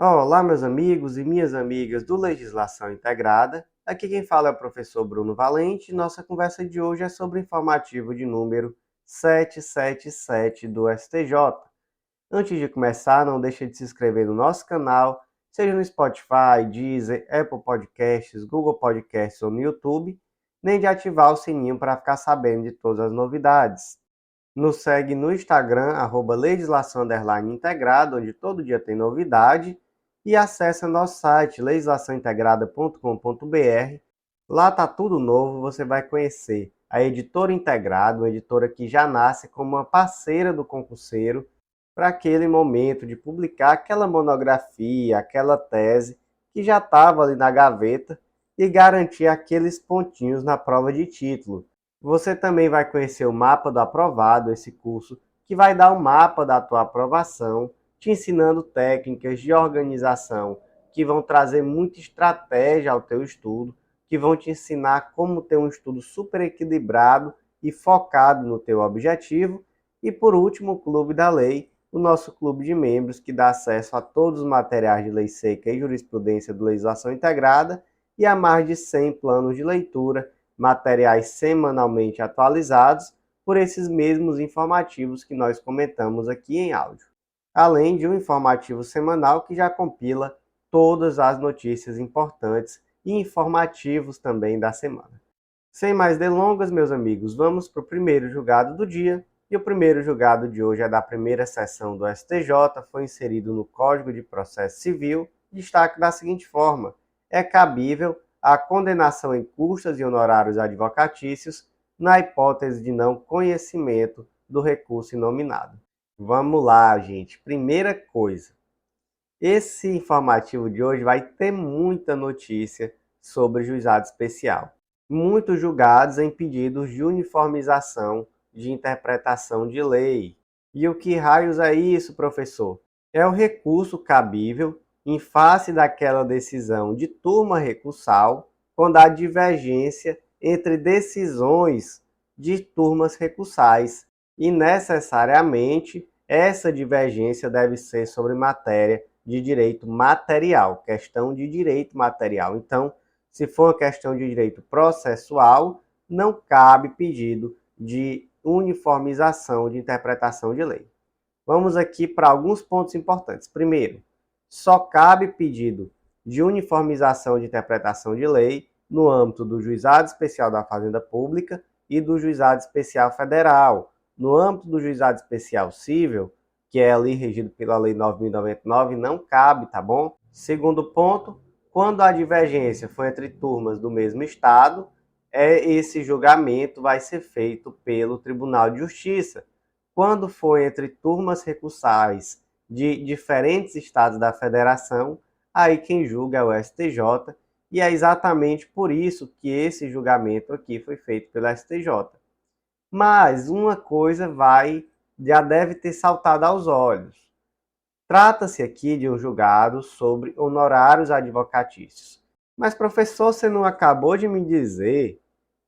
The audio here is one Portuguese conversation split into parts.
Olá, meus amigos e minhas amigas do Legislação Integrada. Aqui quem fala é o professor Bruno Valente. Nossa conversa de hoje é sobre o informativo de número 777 do STJ. Antes de começar, não deixe de se inscrever no nosso canal, seja no Spotify, Deezer, Apple Podcasts, Google Podcasts ou no YouTube, nem de ativar o sininho para ficar sabendo de todas as novidades. Nos segue no Instagram, @legislação_integrada, onde todo dia tem novidade, e acesse nosso site, legislaçãointegrada.com.br. Lá tá tudo novo, você vai conhecer a Editora Integrada, uma editora que já nasce como uma parceira do concurseiro para aquele momento de publicar aquela monografia, aquela tese que já estava ali na gaveta e garantir aqueles pontinhos na prova de título. Você também vai conhecer o mapa do aprovado, esse curso que vai dar o mapa da tua aprovação, te ensinando técnicas de organização que vão trazer muita estratégia ao teu estudo, que vão te ensinar como ter um estudo super equilibrado e focado no teu objetivo. E por último, o Clube da Lei, o nosso clube de membros que dá acesso a todos os materiais de lei seca e jurisprudência do Legislação Integrada e a mais de 100 planos de leitura, materiais semanalmente atualizados por esses mesmos informativos que nós comentamos aqui em áudio, além de um informativo semanal que já compila todas as notícias importantes e informativos também da semana. Sem mais delongas, meus amigos, vamos para o primeiro julgado do dia. E o primeiro julgado de hoje é da primeira sessão do STJ, foi inserido no Código de Processo Civil. Destaque da seguinte forma: é cabível a condenação em custas e honorários advocatícios na hipótese de não conhecimento do recurso inominado. Vamos lá, gente. Primeira coisa, esse informativo de hoje vai ter muita notícia sobre juizado especial. Muitos julgados em pedidos de uniformização de interpretação de lei. E o que raios é isso, professor? É o recurso cabível em face daquela decisão de turma recursal, quando há divergência entre decisões de turmas recursais. E necessariamente essa divergência deve ser sobre matéria de direito material, questão de direito material. Então, se for uma questão de direito processual, não cabe pedido de uniformização de interpretação de lei. Vamos aqui para alguns pontos importantes. Primeiro, só cabe pedido de uniformização de interpretação de lei no âmbito do Juizado Especial da Fazenda Pública e do Juizado Especial Federal. No âmbito do Juizado Especial Civil, que é ali regido pela Lei 9.099, não cabe, tá bom? Segundo ponto, quando a divergência for entre turmas do mesmo Estado, esse julgamento vai ser feito pelo Tribunal de Justiça. Quando for entre turmas recursais de diferentes estados da federação, aí quem julga é o STJ, e é exatamente por isso que esse julgamento aqui foi feito pelo STJ. Mas uma coisa já deve ter saltado aos olhos. Trata-se aqui de um julgado sobre honorários advocatícios. Mas, professor, você não acabou de me dizer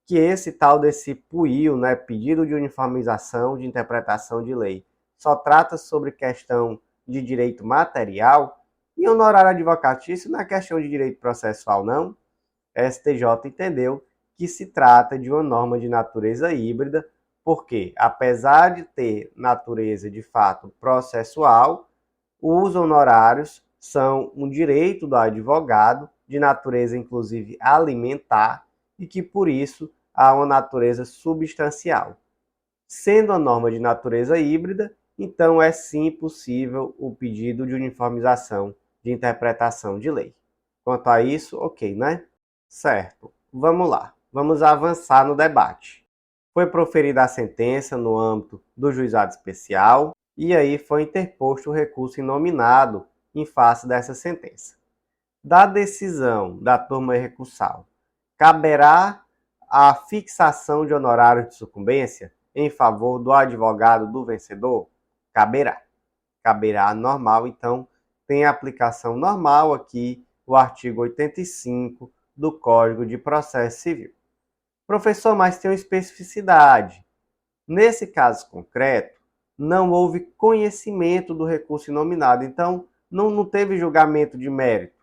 que esse tal desse PUIL, né, pedido de uniformização de interpretação de lei, só trata sobre questão de direito material e honorário advocatício não é questão de direito processual, não? A STJ entendeu que se trata de uma norma de natureza híbrida, porque, apesar de ter natureza de fato processual, os honorários são um direito do advogado, de natureza inclusive alimentar, e que por isso há uma natureza substancial. Sendo a norma de natureza híbrida, então é sim possível o pedido de uniformização de interpretação de lei. Quanto a isso, ok, né? Certo, vamos lá, vamos avançar no debate. Foi proferida a sentença no âmbito do juizado especial, e aí foi interposto o recurso inominado em face dessa sentença. Da decisão da turma recursal, caberá a fixação de honorários de sucumbência em favor do advogado do vencedor? Caberá. Caberá normal, então tem aplicação normal aqui o artigo 85 do Código de Processo Civil. Professor, mas tem uma especificidade. Nesse caso concreto, não houve conhecimento do recurso inominado. Então, não teve julgamento de mérito.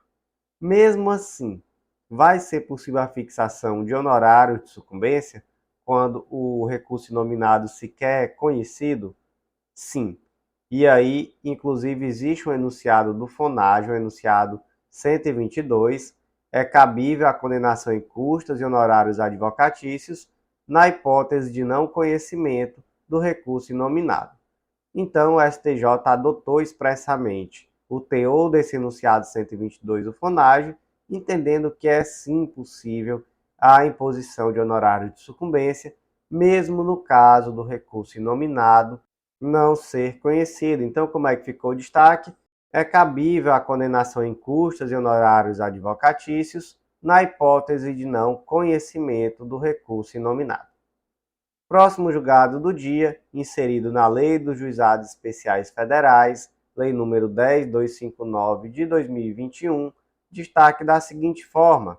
Mesmo assim, vai ser possível a fixação de honorários de sucumbência quando o recurso inominado sequer é conhecido? Sim. E aí, inclusive, existe um enunciado do FONAGE, o enunciado 122, é cabível a condenação em custas e honorários advocatícios na hipótese de não conhecimento do recurso inominado. Então, o STJ adotou expressamente o teor desse enunciado 122 do FONAGE, entendendo que é sim possível a imposição de honorário de sucumbência, mesmo no caso do recurso inominado não ser conhecido. Então, como é que ficou o destaque? É cabível a condenação em custas e honorários advocatícios na hipótese de não conhecimento do recurso inominado. Próximo julgado do dia, inserido na Lei dos Juizados Especiais Federais, Lei nº 10.259 de 2021, destaque da seguinte forma: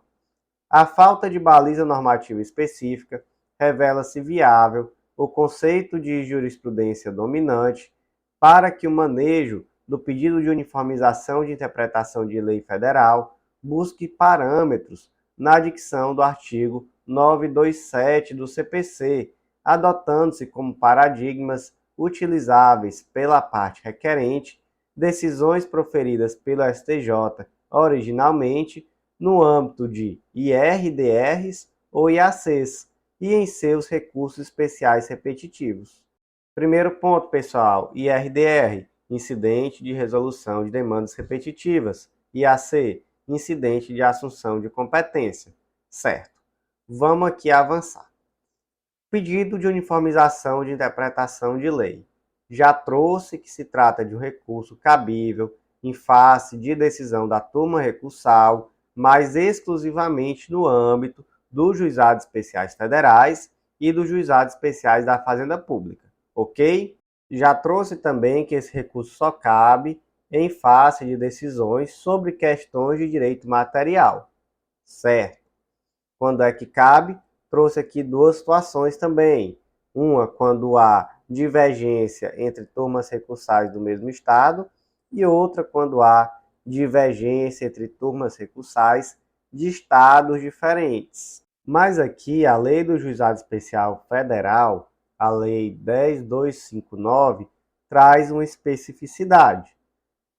a falta de baliza normativa específica revela-se viável o conceito de jurisprudência dominante para que o manejo do pedido de uniformização de interpretação de lei federal busque parâmetros na dicção do artigo 927 do CPC, adotando-se como paradigmas utilizáveis pela parte requerente decisões proferidas pelo STJ originalmente no âmbito de IRDRs ou IACs e em seus recursos especiais repetitivos. Primeiro ponto, pessoal, IRDR, incidente de resolução de demandas repetitivas, IAC, incidente de assunção de competência. Certo. Vamos aqui avançar. Pedido de uniformização de interpretação de lei. Já trouxe que se trata de um recurso cabível em face de decisão da turma recursal, mas exclusivamente no âmbito dos juizados especiais federais e dos juizados especiais da Fazenda Pública, ok? Já trouxe também que esse recurso só cabe em face de decisões sobre questões de direito material, certo? Quando é que cabe? Trouxe aqui duas situações também. Uma, quando há divergência entre turmas recursais do mesmo estado, e outra, quando há divergência entre turmas recursais de estados diferentes. Mas aqui, a Lei do Juizado Especial Federal, a Lei 10.259, traz uma especificidade.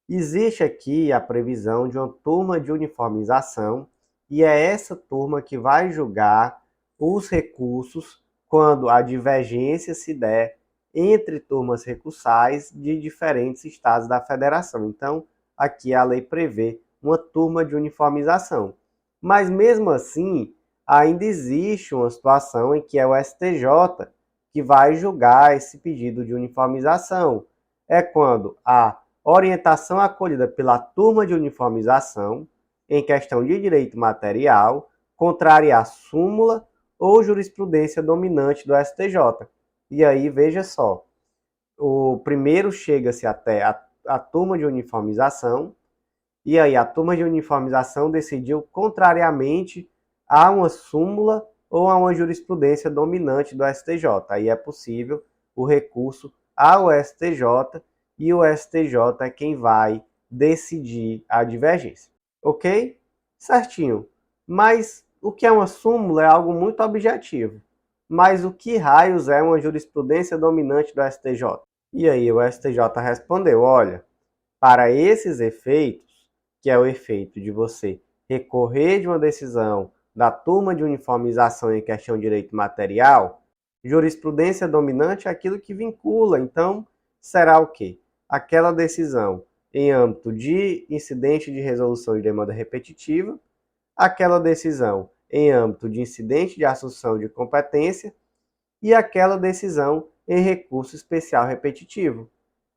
Existe aqui a previsão de uma turma de uniformização, e é essa turma que vai julgar os recursos quando a divergência se der entre turmas recursais de diferentes estados da federação. Então, aqui a lei prevê uma turma de uniformização. Mas mesmo assim, ainda existe uma situação em que é o STJ que vai julgar esse pedido de uniformização. É quando a orientação acolhida pela turma de uniformização, em questão de direito material, contrariar a súmula ou jurisprudência dominante do STJ. E aí, veja só, o primeiro chega-se até a turma de uniformização, e aí a turma de uniformização decidiu contrariamente a uma súmula ou a uma jurisprudência dominante do STJ. Aí é possível o recurso ao STJ, e o STJ é quem vai decidir a divergência. Ok? Certinho. Mas o que é uma súmula é algo muito objetivo. Mas o que raios é uma jurisprudência dominante do STJ? E aí o STJ respondeu, olha, para esses efeitos, que é o efeito de você recorrer de uma decisão da turma de uniformização em questão de direito material, jurisprudência dominante é aquilo que vincula. Então, será o quê? Aquela decisão em âmbito de incidente de resolução de demanda repetitiva, aquela decisão em âmbito de incidente de assunção de competência e aquela decisão em recurso especial repetitivo.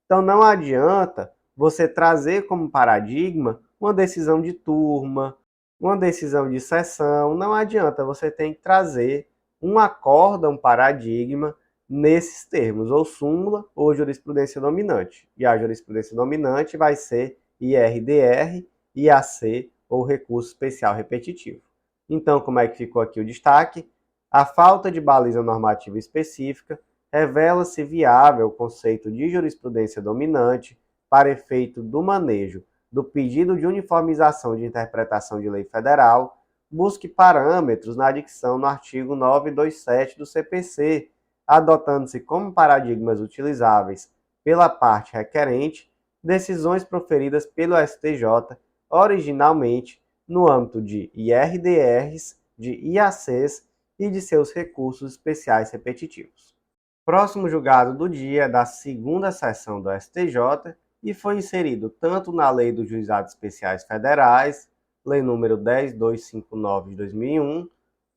Então, não adianta você trazer como paradigma uma decisão de turma, uma decisão de sessão, não adianta, você tem que trazer um acórdão, um paradigma nesses termos, ou súmula ou jurisprudência dominante. E a jurisprudência dominante vai ser IRDR, IAC ou recurso especial repetitivo. Então, como é que ficou aqui o destaque? A falta de baliza normativa específica revela-se viável o conceito de jurisprudência dominante para efeito do manejo do pedido de uniformização de interpretação de lei federal, busque parâmetros na dicção no artigo 927 do CPC, adotando-se como paradigmas utilizáveis pela parte requerente decisões proferidas pelo STJ originalmente no âmbito de IRDRs, de IACs e de seus recursos especiais repetitivos. Próximo julgado do dia é da segunda sessão do STJ e foi inserido tanto na Lei dos Juizados Especiais Federais, Lei nº 10259 de 2001,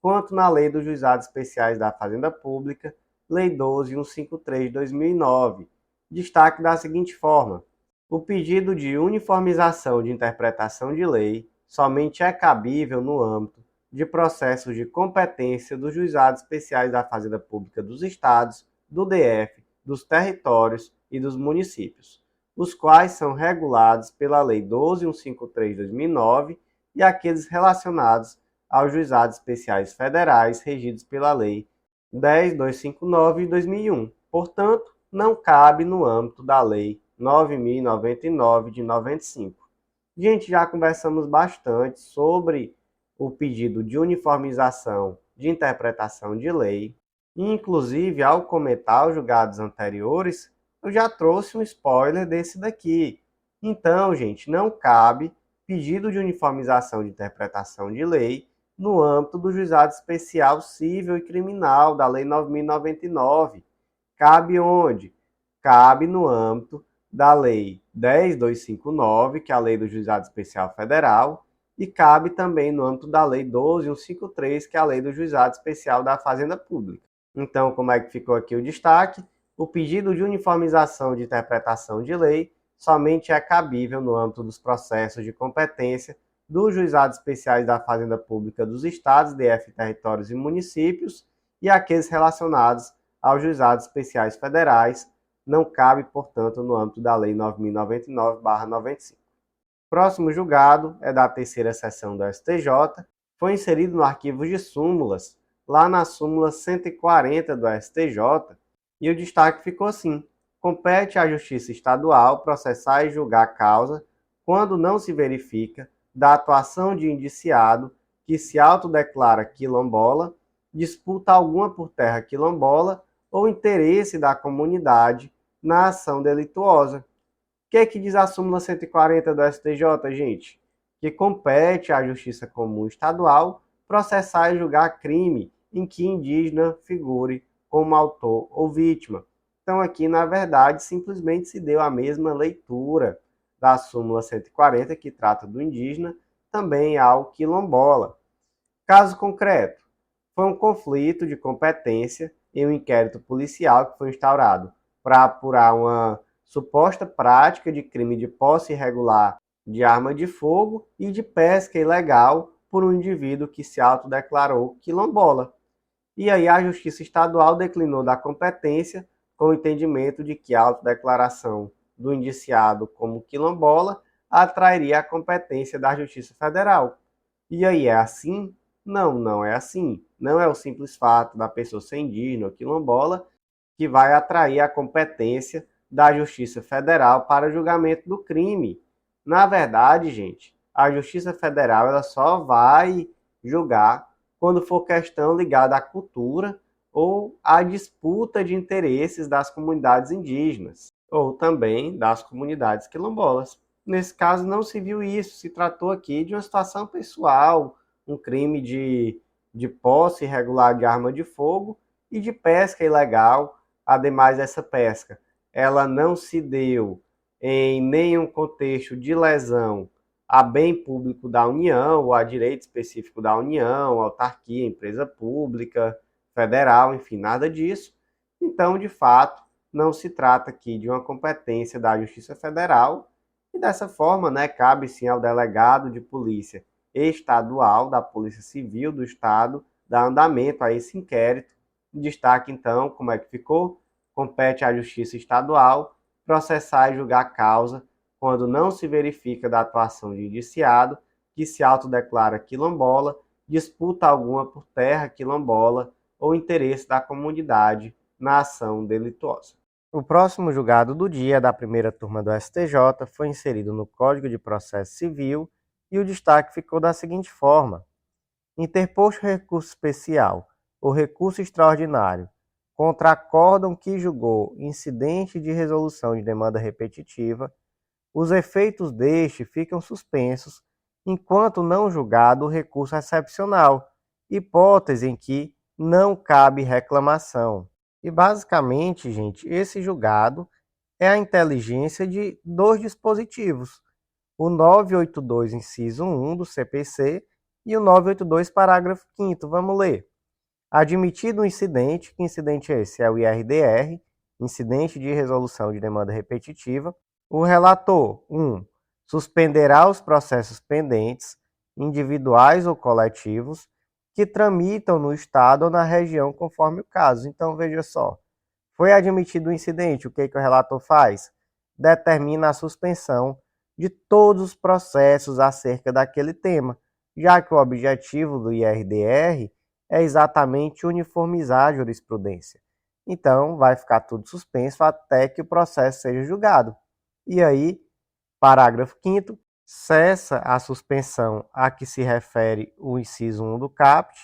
quanto na Lei dos Juizados Especiais da Fazenda Pública, Lei 12153 de 2009. Destaque da seguinte forma: o pedido de uniformização de interpretação de lei somente é cabível no âmbito de processos de competência dos Juizados Especiais da Fazenda Pública dos Estados, do DF, dos territórios e dos municípios, os quais são regulados pela Lei 12153 de 2009 e aqueles relacionados aos Juizados Especiais Federais regidos pela Lei 10259 de 2001. Portanto, não cabe no âmbito da Lei 9.099 de 95. Gente, já conversamos bastante sobre o pedido de uniformização de interpretação de lei. Inclusive, ao comentar os julgados anteriores, eu já trouxe um spoiler desse daqui. Então, gente, não cabe pedido de uniformização de interpretação de lei no âmbito do Juizado Especial Civil e Criminal da Lei 9.099. Cabe onde? Cabe no âmbito da Lei 10.259, que é a Lei do Juizado Especial Federal, e cabe também no âmbito da Lei 12.153, que é a Lei do Juizado Especial da Fazenda Pública. Então, como é que ficou aqui o destaque? O pedido de uniformização de interpretação de lei somente é cabível no âmbito dos processos de competência dos Juizados Especiais da Fazenda Pública dos Estados, DF, territórios e municípios, e aqueles relacionados aos Juizados Especiais Federais. Não cabe, portanto, no âmbito da Lei 9.099/95. Próximo julgado é da terceira sessão do STJ, foi inserido no arquivo de súmulas, lá na súmula 140 do STJ, e o destaque ficou assim: compete à Justiça Estadual processar e julgar a causa quando não se verifica da atuação de indiciado que se autodeclara quilombola, disputa alguma por terra quilombola ou interesse da comunidade na ação delituosa. O que é que diz a súmula 140 do STJ, gente? Que compete à Justiça Comum Estadual processar e julgar crime em que indígena figure como autor ou vítima. Então aqui, na verdade, simplesmente se deu a mesma leitura da súmula 140, que trata do indígena, também ao quilombola. Caso concreto, foi um conflito de competência em um inquérito policial que foi instaurado para apurar uma suposta prática de crime de posse irregular de arma de fogo e de pesca ilegal por um indivíduo que se autodeclarou quilombola. E aí a Justiça Estadual declinou da competência com o entendimento de que a autodeclaração do indiciado como quilombola atrairia a competência da Justiça Federal. E aí é assim? Não, não é assim. Não é o simples fato da pessoa ser indígena ou quilombola que vai atrair a competência da Justiça Federal para o julgamento do crime. Na verdade, gente, a Justiça Federal ela só vai julgar quando for questão ligada à cultura ou à disputa de interesses das comunidades indígenas, ou também das comunidades quilombolas. Nesse caso não se viu isso, se tratou aqui de uma situação pessoal, um crime de posse irregular de arma de fogo e de pesca ilegal. Ademais dessa pesca, ela não se deu em nenhum contexto de lesão a bem público da União, ou a direito específico da União, autarquia, empresa pública, federal, enfim, nada disso. Então, de fato, não se trata aqui de uma competência da Justiça Federal, e dessa forma, cabe sim ao delegado de polícia estadual, da Polícia Civil do Estado, dar andamento a esse inquérito. Destaque, então, como é que ficou? Compete à Justiça Estadual processar e julgar a causa quando não se verifica da atuação de indiciado que se autodeclara quilombola, disputa alguma por terra quilombola ou interesse da comunidade na ação delituosa. O próximo julgado do dia da primeira turma do STJ foi inserido no Código de Processo Civil e o destaque ficou da seguinte forma: interposto recurso especial ou recurso extraordinário contra acórdão que julgou incidente de resolução de demanda repetitiva, os efeitos deste ficam suspensos enquanto não julgado o recurso excepcional, hipótese em que não cabe reclamação. E basicamente, gente, esse julgado é a inteligência de dois dispositivos, o 982, inciso 1 do CPC e o 982, parágrafo 5º. Vamos ler. Admitido o incidente, que incidente é esse? É o IRDR, incidente de resolução de demanda repetitiva. O relator, 1. Suspenderá os processos pendentes, individuais ou coletivos, que tramitam no Estado ou na região conforme o caso. Então, veja só, foi admitido o incidente, o que o relator faz? Determina a suspensão de todos os processos acerca daquele tema, já que o objetivo do IRDR é exatamente uniformizar a jurisprudência. Então, vai ficar tudo suspenso até que o processo seja julgado. E aí, parágrafo 5º, cessa a suspensão a que se refere o inciso 1 do caput,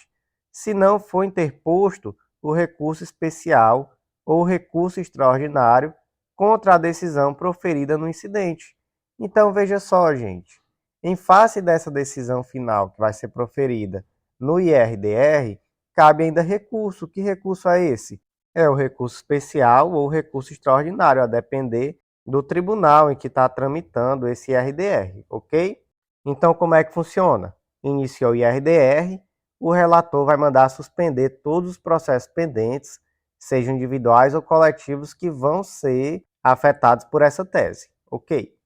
se não for interposto o recurso especial ou recurso extraordinário contra a decisão proferida no incidente. Então, veja só, gente, em face dessa decisão final que vai ser proferida no IRDR, cabe ainda recurso. Que recurso é esse? É o recurso especial ou recurso extraordinário, a depender do tribunal em que está tramitando esse IRDR, ok? Então, como é que funciona? Iniciou o IRDR, o relator vai mandar suspender todos os processos pendentes, sejam individuais ou coletivos, que vão ser afetados por essa tese, ok?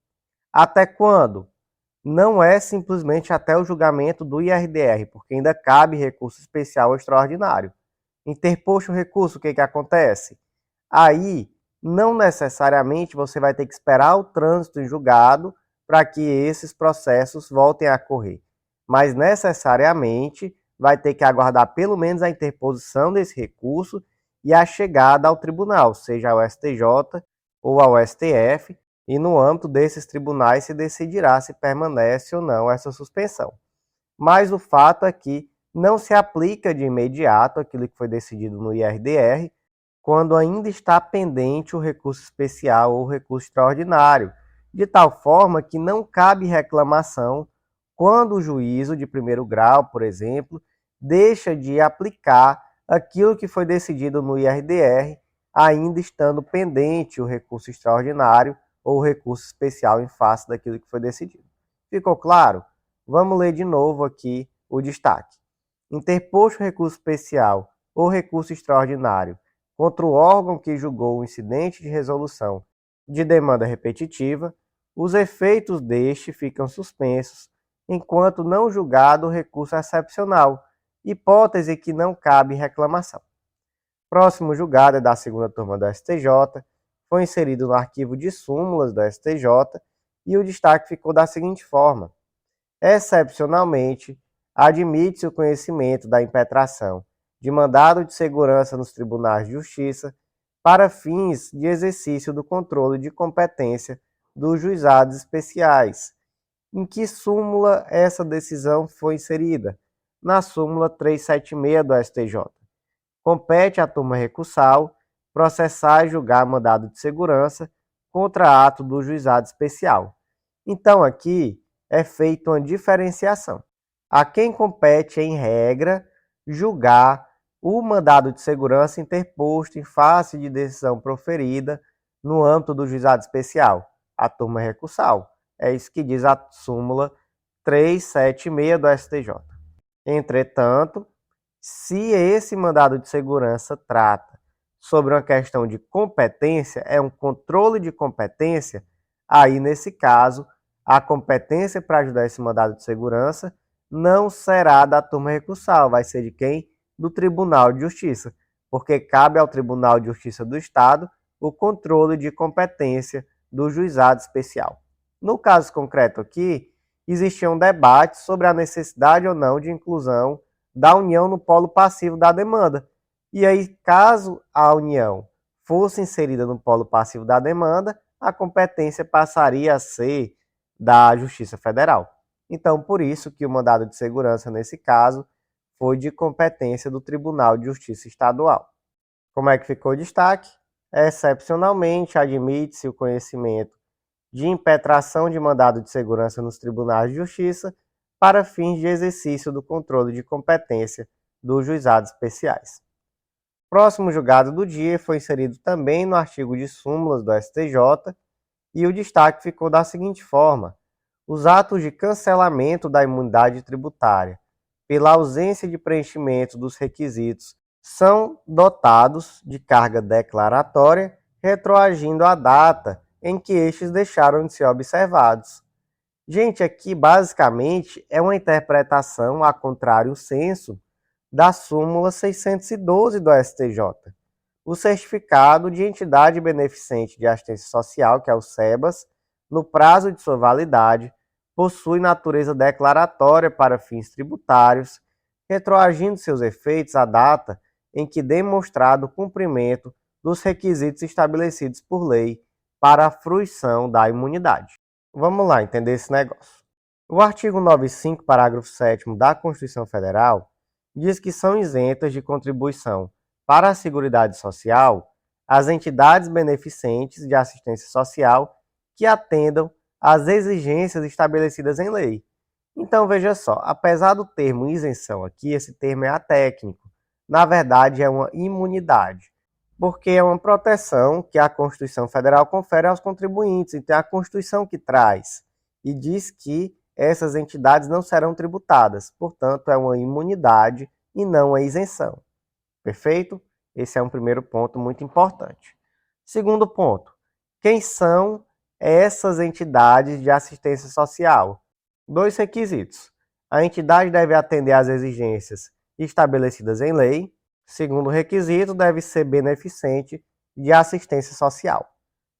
Até quando? Não é simplesmente até o julgamento do IRDR, porque ainda cabe recurso especial ou extraordinário. Interposto o recurso, o que acontece? Aí, não necessariamente você vai ter que esperar o trânsito em julgado para que esses processos voltem a correr, mas necessariamente vai ter que aguardar pelo menos a interposição desse recurso e a chegada ao tribunal, seja ao STJ ou ao STF, e no âmbito desses tribunais se decidirá se permanece ou não essa suspensão. Mas o fato é que não se aplica de imediato aquilo que foi decidido no IRDR, quando ainda está pendente o recurso especial ou recurso extraordinário, de tal forma que não cabe reclamação quando o juízo de primeiro grau, por exemplo, deixa de aplicar aquilo que foi decidido no IRDR, ainda estando pendente o recurso extraordinário ou recurso especial em face daquilo que foi decidido. Ficou claro? Vamos ler de novo aqui o destaque. Interposto recurso especial ou recurso extraordinário contra o órgão que julgou o incidente de resolução de demanda repetitiva, os efeitos deste ficam suspensos enquanto não julgado o recurso excepcional, hipótese que não cabe reclamação. Próximo julgado é da segunda turma do STJ, foi inserido no arquivo de súmulas do STJ e o destaque ficou da seguinte forma: excepcionalmente, admite-se o conhecimento da impetração de mandado de segurança nos tribunais de justiça para fins de exercício do controle de competência dos juizados especiais. Em que súmula essa decisão foi inserida? Na súmula 376 do STJ. Compete à turma recursal processar e julgar mandado de segurança contra ato do juizado especial. Então, aqui é feita uma diferenciação. A quem compete, em regra, julgar o mandado de segurança interposto em face de decisão proferida no âmbito do juizado especial, a turma recursal. É isso que diz a súmula 376 do STJ. Entretanto, se esse mandado de segurança trata sobre uma questão de competência, é um controle de competência, aí, nesse caso, a competência para ajudar esse mandado de segurança não será da turma recursal, vai ser de quem? Do Tribunal de Justiça, porque cabe ao Tribunal de Justiça do Estado o controle de competência do juizado especial. No caso concreto aqui, existia um debate sobre a necessidade ou não de inclusão da União no polo passivo da demanda. E aí, caso a União fosse inserida no polo passivo da demanda, a competência passaria a ser da Justiça Federal. Então, por isso que o mandado de segurança, nesse caso, foi de competência do Tribunal de Justiça Estadual. Como é que ficou o destaque? Excepcionalmente, admite-se o conhecimento de impetração de mandado de segurança nos tribunais de justiça para fins de exercício do controle de competência dos juizados especiais. Próximo julgado do dia foi inserido também no artigo de súmulas do STJ e o destaque ficou da seguinte forma: os atos de cancelamento da imunidade tributária pela ausência de preenchimento dos requisitos são dotados de carga declaratória, retroagindo à data em que estes deixaram de ser observados. Gente, aqui basicamente é uma interpretação a contrário senso da súmula 612 do STJ. O certificado de entidade beneficente de assistência social, que é o SEBAS, no prazo de sua validade, possui natureza declaratória para fins tributários, retroagindo seus efeitos à data em que demonstrado o cumprimento dos requisitos estabelecidos por lei para a fruição da imunidade. Vamos lá entender esse negócio. O artigo 95, parágrafo 7º da Constituição Federal diz que são isentas de contribuição para a Seguridade Social as entidades beneficentes de assistência social que atendam às exigências estabelecidas em lei. Então, veja só, apesar do termo isenção aqui, esse termo é atécnico. Na verdade, é uma imunidade, porque é uma proteção que a Constituição Federal confere aos contribuintes. Então, é a Constituição que traz e diz que essas entidades não serão tributadas. Portanto, é uma imunidade e não a isenção. Perfeito? Esse é um primeiro ponto muito importante. Segundo ponto, quem são essas entidades de assistência social? 2 requisitos. A entidade deve atender às exigências estabelecidas em lei. Segundo requisito, deve ser beneficente de assistência social.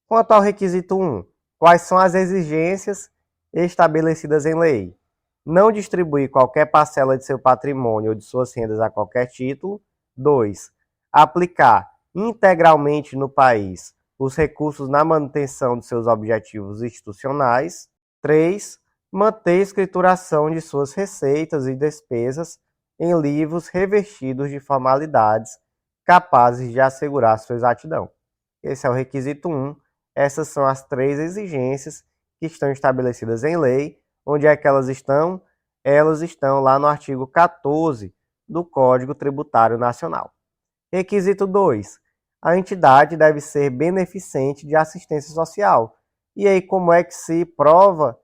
Quanto ao requisito 1, quais são as exigências estabelecidas em lei? Não distribuir qualquer parcela de seu patrimônio ou de suas rendas a qualquer título. 2. Aplicar integralmente no país os recursos na manutenção de seus objetivos institucionais. 3. Manter escrituração de suas receitas e despesas em livros revestidos de formalidades capazes de assegurar sua exatidão. Esse é o requisito 1. Essas são as 3 exigências que estão estabelecidas em lei. Onde é que elas estão? Elas estão lá no artigo 14 do Código Tributário Nacional. Requisito 2. A entidade deve ser beneficente de assistência social. E aí, como é que se prova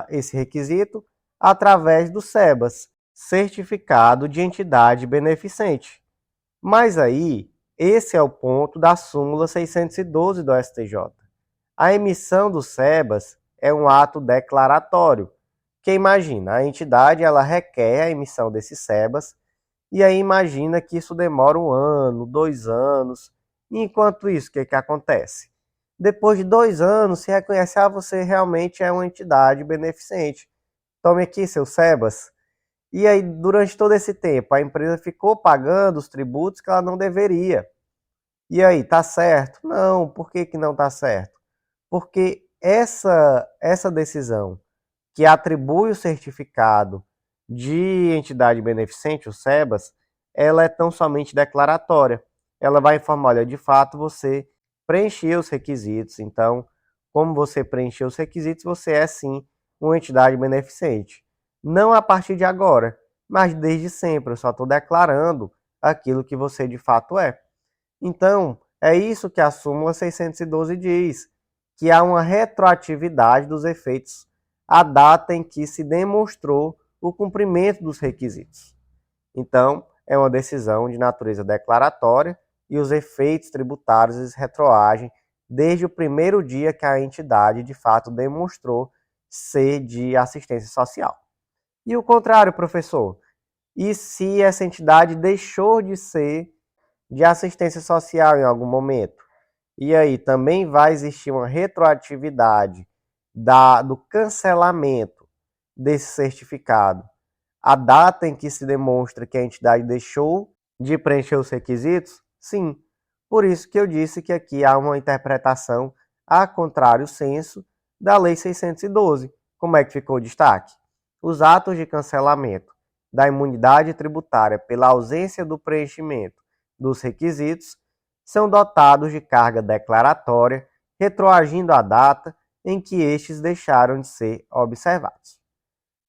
esse requisito? Através do SEBAS, Certificado de Entidade Beneficente. Mas aí, esse é o ponto da súmula 612 do STJ. A emissão do SEBAS é um ato declaratório, que imagina, a entidade ela requer a emissão desse SEBAS, e aí imagina que isso demora 1 ano, 2 anos, e enquanto isso, o que acontece? Depois de 2 anos, se reconhece, você realmente é uma entidade beneficente. Tome aqui seu SEBAS. E aí, durante todo esse tempo, a empresa ficou pagando os tributos que ela não deveria. E aí, tá certo? Não, por que não tá certo? Porque essa decisão que atribui o certificado de entidade beneficente, o SEBAS, ela é tão somente declaratória. Ela vai informar, olha, de fato você preencheu os requisitos. Então, como você preencheu os requisitos, você é sim uma entidade beneficente. Não a partir de agora, mas desde sempre. Eu só estou declarando aquilo que você de fato é. Então, é isso que a súmula 612 diz, que há uma retroatividade dos efeitos à data em que se demonstrou o cumprimento dos requisitos. Então, é uma decisão de natureza declaratória e os efeitos tributários retroagem desde o primeiro dia que a entidade de fato demonstrou ser de assistência social. E o contrário, professor? E se essa entidade deixou de ser de assistência social em algum momento? E aí também vai existir uma retroatividade do cancelamento desse certificado. A data em que se demonstra que a entidade deixou de preencher os requisitos? Sim, Por isso que eu disse que aqui há uma interpretação a contrário senso da Lei 612. Como é que ficou o destaque? Os atos de cancelamento da imunidade tributária pela ausência do preenchimento dos requisitos são dotados de carga declaratória, retroagindo à data em que estes deixaram de ser observados.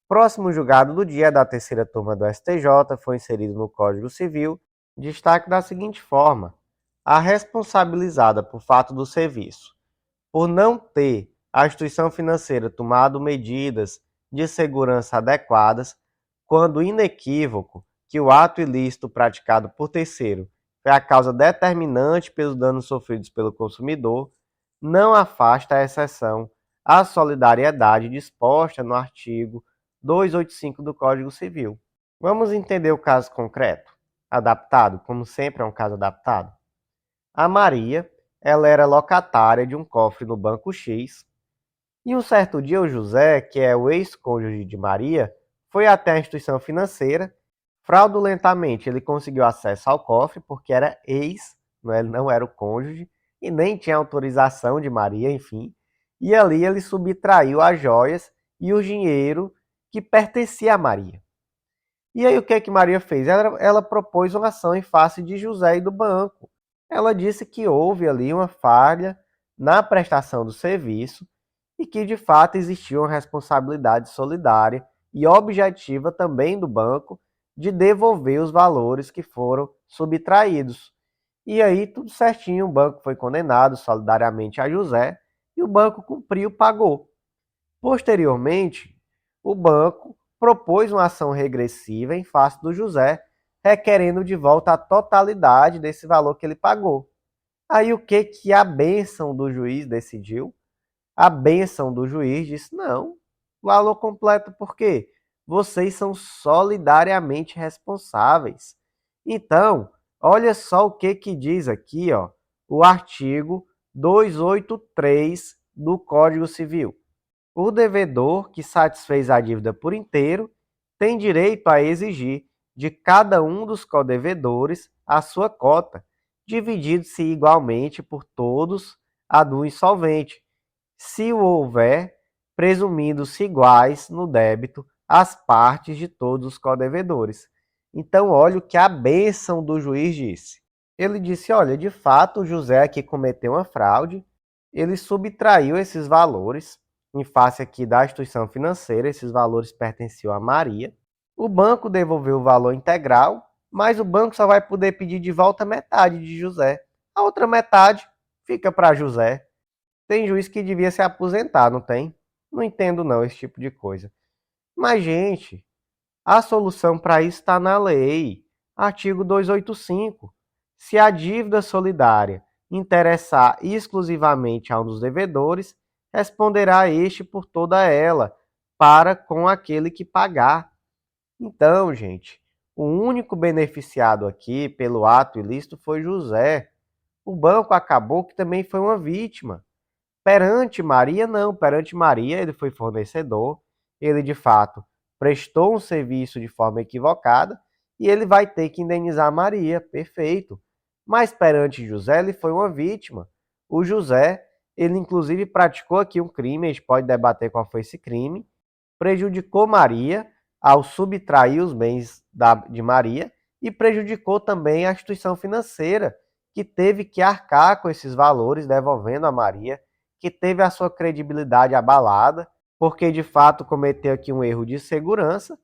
Próximo julgado do dia da terceira turma do STJ foi inserido no Código Civil destaque da seguinte forma: a responsabilizada por fato do serviço, por não ter a instituição financeira tomado medidas de segurança adequadas, quando inequívoco que o ato ilícito praticado por terceiro foi a causa determinante pelos danos sofridos pelo consumidor, não afasta a exceção à solidariedade disposta no artigo 285 do Código Civil. Vamos entender o caso concreto, adaptado, como sempre é um caso adaptado. A Maria, ela era locatária de um cofre no Banco X, e um certo dia o José, que é o ex-cônjuge de Maria, foi até a instituição financeira. Fraudulentamente, ele conseguiu acesso ao cofre, porque era ex, ele não era o cônjuge, e nem tinha autorização de Maria, enfim. E ali ele subtraiu as joias e o dinheiro que pertencia a Maria. E aí o que é que Maria fez? Ela propôs uma ação em face de José e do banco. Ela disse que houve ali uma falha na prestação do serviço e que de fato existia uma responsabilidade solidária e objetiva também do banco de devolver os valores que foram subtraídos. E aí tudo certinho, o banco foi condenado solidariamente a José e o banco cumpriu, pagou. Posteriormente, o banco propôs uma ação regressiva em face do José, requerendo de volta a totalidade desse valor que ele pagou. Aí o que a bênção do juiz decidiu? A bênção do juiz disse: não, valor completo, por quê? Vocês são solidariamente responsáveis. Então, olha só o que diz aqui, ó, o artigo 283 do Código Civil. O devedor que satisfez a dívida por inteiro tem direito a exigir de cada um dos codevedores a sua cota, dividido-se igualmente por todos a do insolvente, se o houver, presumindo-se iguais no débito as partes de todos os codevedores. Então, olha o que a bênção do juiz disse. Ele disse: olha, de fato, o José aqui cometeu uma fraude, ele subtraiu esses valores em face aqui da instituição financeira, esses valores pertenciam a Maria. O banco devolveu o valor integral, mas o banco só vai poder pedir de volta metade de José. A outra metade fica para José. Tem juiz que devia se aposentar, não tem? Não entendo não esse tipo de coisa. Mas, gente, a solução para isso está na lei. Artigo 285. Se a dívida solidária interessar exclusivamente a um dos devedores, responderá este por toda ela, para com aquele que pagar. Então, gente, o único beneficiado aqui pelo ato ilícito foi José. O banco acabou que também foi uma vítima. Perante Maria, não. Perante Maria, ele foi fornecedor. Ele, de fato, prestou um serviço de forma equivocada e ele vai ter que indenizar Maria. Perfeito. Mas perante José, ele foi uma vítima. O José, ele inclusive praticou aqui um crime, a gente pode debater qual foi esse crime, prejudicou Maria ao subtrair os bens de Maria e prejudicou também a instituição financeira, que teve que arcar com esses valores, devolvendo a Maria, que teve a sua credibilidade abalada, porque de fato cometeu aqui um erro de segurança.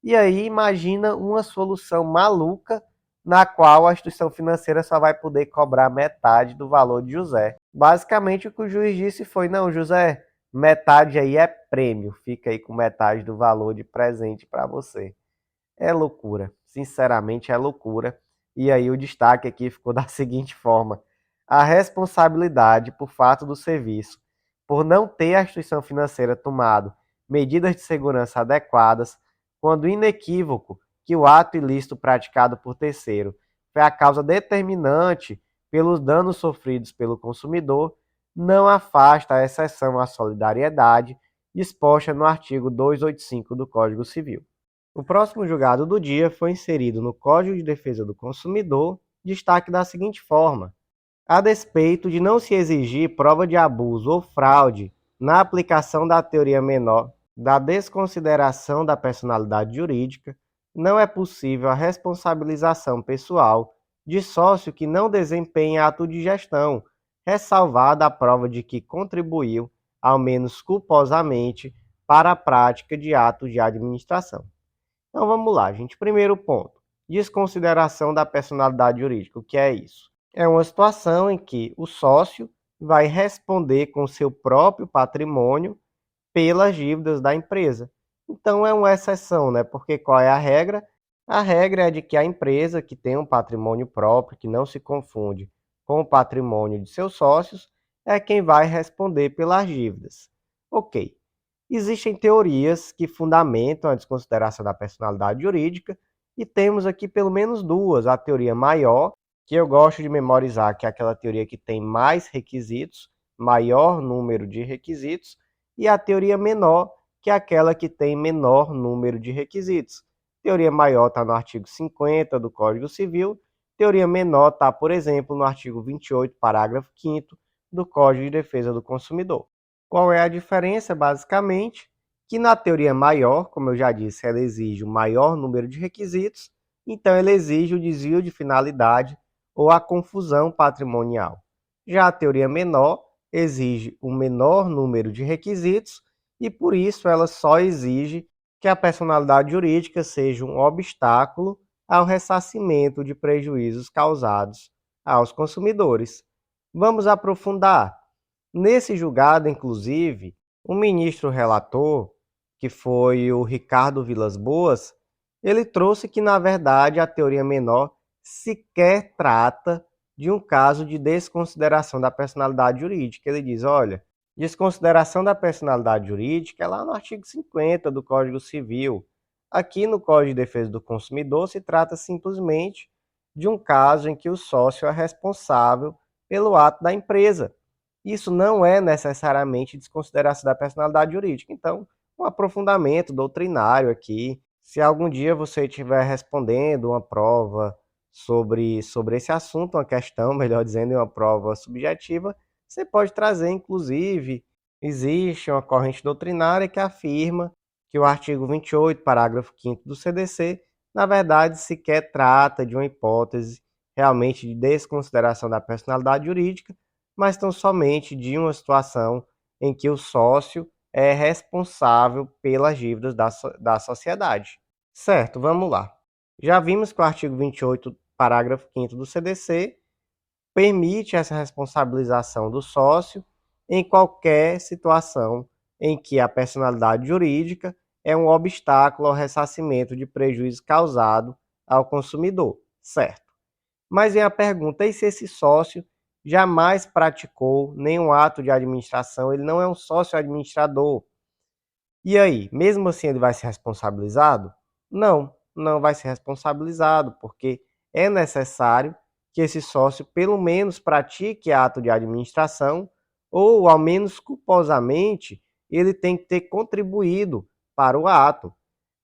E aí imagina uma solução maluca na qual a instituição financeira só vai poder cobrar metade do valor de José. Basicamente o que o juiz disse foi: não, José, metade aí é prêmio, fica aí com metade do valor de presente para você. É loucura, sinceramente é loucura. E aí o destaque aqui ficou da seguinte forma: a responsabilidade por fato do serviço, por não ter a instituição financeira tomado medidas de segurança adequadas, quando inequívoco que o ato ilícito praticado por terceiro foi a causa determinante pelos danos sofridos pelo consumidor, não afasta a exceção à solidariedade disposta no artigo 285 do Código Civil. O próximo julgado do dia foi inserido no Código de Defesa do Consumidor, destaque da seguinte forma: A despeito de não se exigir prova de abuso ou fraude na aplicação da teoria menor da desconsideração da personalidade jurídica, não é possível a responsabilização pessoal de sócio que não desempenha ato de gestão, ressalvada a prova de que contribuiu, ao menos culposamente, para a prática de atos de administração. Então vamos lá, gente. Primeiro ponto: desconsideração da personalidade jurídica. O que é isso? É uma situação em que o sócio vai responder com seu próprio patrimônio pelas dívidas da empresa. Então é uma exceção, né? Porque qual é a regra? A regra é de que a empresa que tem um patrimônio próprio, que não se confunde com o patrimônio de seus sócios, é quem vai responder pelas dívidas. Ok. Existem teorias que fundamentam a desconsideração da personalidade jurídica e temos aqui pelo menos duas. A teoria maior, que eu gosto de memorizar, que é aquela teoria que tem mais requisitos, maior número de requisitos, e a teoria menor, que é aquela que tem menor número de requisitos. Teoria maior está no artigo 50 do Código Civil, teoria menor está, por exemplo, no artigo 28, parágrafo 5º do Código de Defesa do Consumidor. Qual é a diferença? Basicamente, que na teoria maior, como eu já disse, ela exige o maior número de requisitos, então ela exige o desvio de finalidade ou a confusão patrimonial. Já a teoria menor exige o menor número de requisitos e, por isso, ela só exige que a personalidade jurídica seja um obstáculo ao ressarcimento de prejuízos causados aos consumidores. Vamos aprofundar. Nesse julgado, inclusive, o ministro relator, que foi o Ricardo Vilas Boas, ele trouxe que, na verdade, a teoria menor sequer trata de um caso de desconsideração da personalidade jurídica. Ele diz, olha, desconsideração da personalidade jurídica é lá no artigo 50 do Código Civil. Aqui no Código de Defesa do Consumidor se trata simplesmente de um caso em que o sócio é responsável pelo ato da empresa. Isso não é necessariamente desconsideração da personalidade jurídica. Então, um aprofundamento doutrinário aqui. Se algum dia você estiver respondendo uma prova sobre esse assunto, uma questão, melhor dizendo, em uma prova subjetiva, você pode trazer, inclusive, existe uma corrente doutrinária que afirma que o artigo 28, parágrafo 5º do CDC, na verdade, sequer trata de uma hipótese realmente de desconsideração da personalidade jurídica, mas tão somente de uma situação em que o sócio é responsável pelas dívidas da sociedade. Certo, vamos lá. Já vimos que o artigo 28, parágrafo 5º do CDC, permite essa responsabilização do sócio em qualquer situação em que a personalidade jurídica é um obstáculo ao ressarcimento de prejuízo causado ao consumidor, certo? Mas vem a pergunta, e se esse sócio jamais praticou nenhum ato de administração, ele não é um sócio administrador? E aí, mesmo assim ele vai ser responsabilizado? Não, não vai ser responsabilizado, porque é necessário que esse sócio pelo menos pratique ato de administração ou, ao menos culposamente, ele tem que ter contribuído para o ato.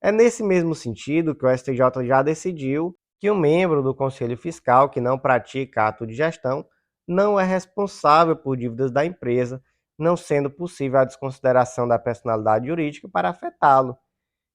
É nesse mesmo sentido que o STJ já decidiu que um membro do Conselho Fiscal que não pratica ato de gestão não é responsável por dívidas da empresa, não sendo possível a desconsideração da personalidade jurídica para afetá-lo.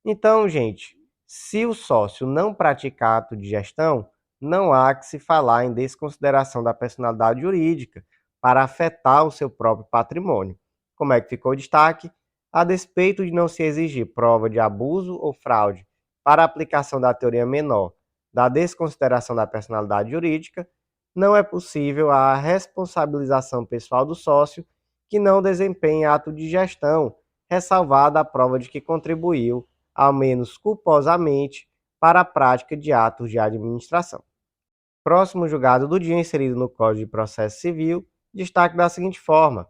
Então, gente, se o sócio não praticar ato de gestão, não há que se falar em desconsideração da personalidade jurídica para afetar o seu próprio patrimônio. Como é que ficou o destaque? A despeito de não se exigir prova de abuso ou fraude para a aplicação da teoria menor da desconsideração da personalidade jurídica, não é possível a responsabilização pessoal do sócio que não desempenha ato de gestão, ressalvada a prova de que contribuiu, ao menos culposamente, para a prática de atos de administração. Próximo julgado do dia, inserido no Código de Processo Civil, destaque da seguinte forma: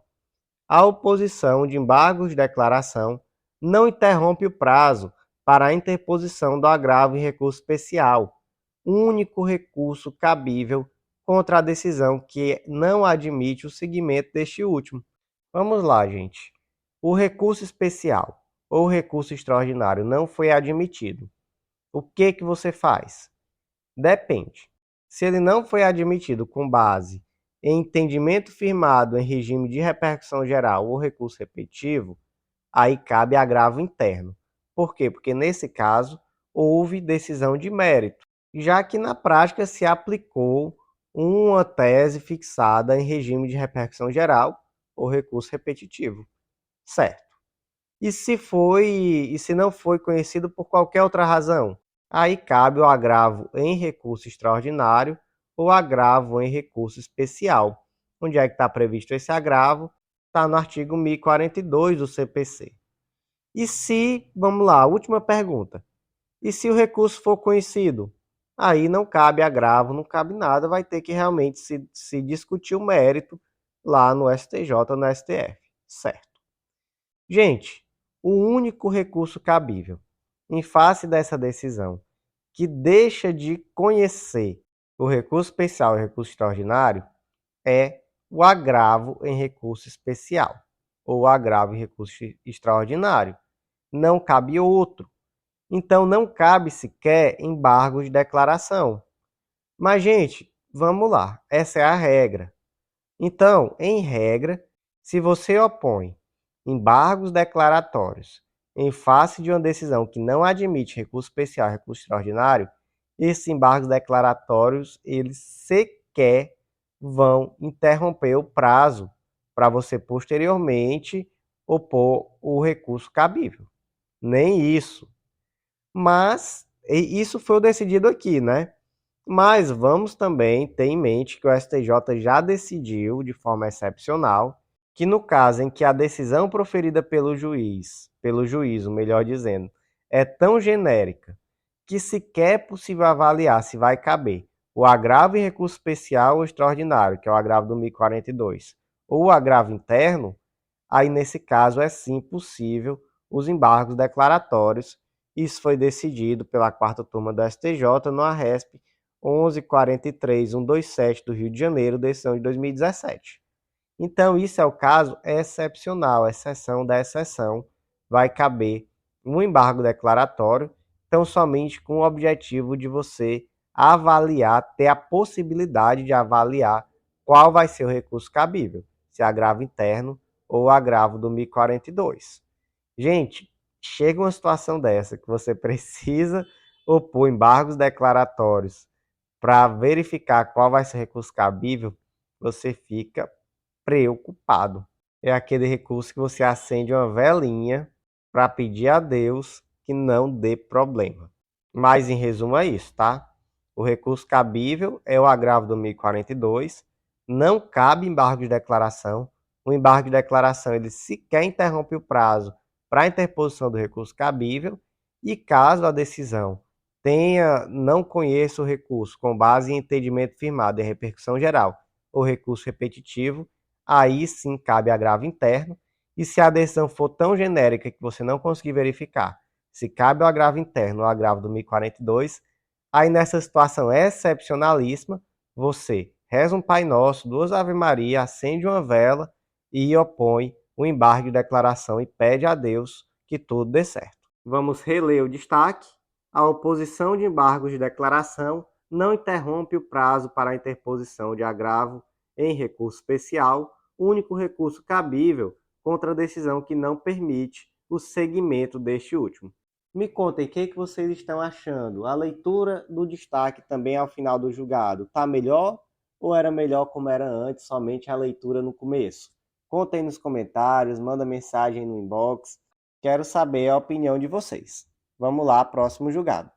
a oposição de embargos de declaração não interrompe o prazo para a interposição do agravo em recurso especial, único recurso cabível contra a decisão que não admite o seguimento deste último. Vamos lá, gente. O recurso especial ou recurso extraordinário não foi admitido. O que você faz? Depende. Se ele não foi admitido com base em entendimento firmado em regime de repercussão geral ou recurso repetitivo, aí cabe agravo interno. Por quê? Porque nesse caso houve decisão de mérito, já que na prática se aplicou uma tese fixada em regime de repercussão geral ou recurso repetitivo. Certo. E se não foi conhecido por qualquer outra razão? Aí cabe o agravo em recurso extraordinário ou agravo em recurso especial. Onde é que está previsto esse agravo? Está no artigo 1042 do CPC. E se, vamos lá, última pergunta. E se o recurso for conhecido? Aí não cabe agravo, não cabe nada, vai ter que realmente se discutir o mérito lá no STJ, no STF. Certo. Gente, o único recurso cabível em face dessa decisão que deixa de conhecer o recurso especial e o recurso extraordinário é o agravo em recurso especial ou o agravo em recurso extraordinário. Não cabe outro. Então, não cabe sequer embargo de declaração. Mas, gente, vamos lá. Essa é a regra. Então, em regra, se você opõe embargos declaratórios em face de uma decisão que não admite recurso especial e recurso extraordinário, esses embargos declaratórios, eles sequer vão interromper o prazo para você posteriormente opor o recurso cabível. Nem isso. Mas isso foi o decidido aqui, né? Mas vamos também ter em mente que o STJ já decidiu, de forma excepcional, que no caso em que a decisão proferida pelo juízo, melhor dizendo, é tão genérica que sequer é possível avaliar se vai caber o agravo em recurso especial ou extraordinário, que é o agravo do 1042, ou o agravo interno, aí nesse caso é sim possível os embargos declaratórios. Isso foi decidido pela quarta turma do STJ no ARESP 11.43.127 do Rio de Janeiro, decisão de 2017. Então, isso é o caso excepcional, exceção da exceção, vai caber um embargo declaratório, então somente com o objetivo de você avaliar, ter a possibilidade de avaliar qual vai ser o recurso cabível, se é agravo interno ou agravo do 1042. Gente, chega uma situação dessa que você precisa opor embargos declaratórios para verificar qual vai ser o recurso cabível, você fica preocupado. É aquele recurso que você acende uma velinha para pedir a Deus que não dê problema. Mas em resumo é isso, tá? O recurso cabível é o agravo do 1042, não cabe embargo de declaração. O embargo de declaração ele sequer interrompe o prazo para a interposição do recurso cabível e caso a decisão não conheça o recurso com base em entendimento firmado em repercussão geral ou recurso repetitivo, aí sim cabe agravo interno. E se a decisão for tão genérica que você não conseguir verificar se cabe o agravo interno ou o agravo do 1042, aí nessa situação excepcionalíssima, você reza um Pai Nosso, duas Ave Maria, acende uma vela e opõe o embargo de declaração e pede a Deus que tudo dê certo. Vamos reler o destaque. A oposição de embargos de declaração não interrompe o prazo para a interposição de agravo em recurso especial, único recurso cabível contra a decisão que não permite o seguimento deste último. Me contem o que vocês estão achando. A leitura do destaque também ao final do julgado está melhor ou era melhor como era antes, somente a leitura no começo? Contem nos comentários, manda mensagem no inbox. Quero saber a opinião de vocês. Vamos lá, próximo julgado.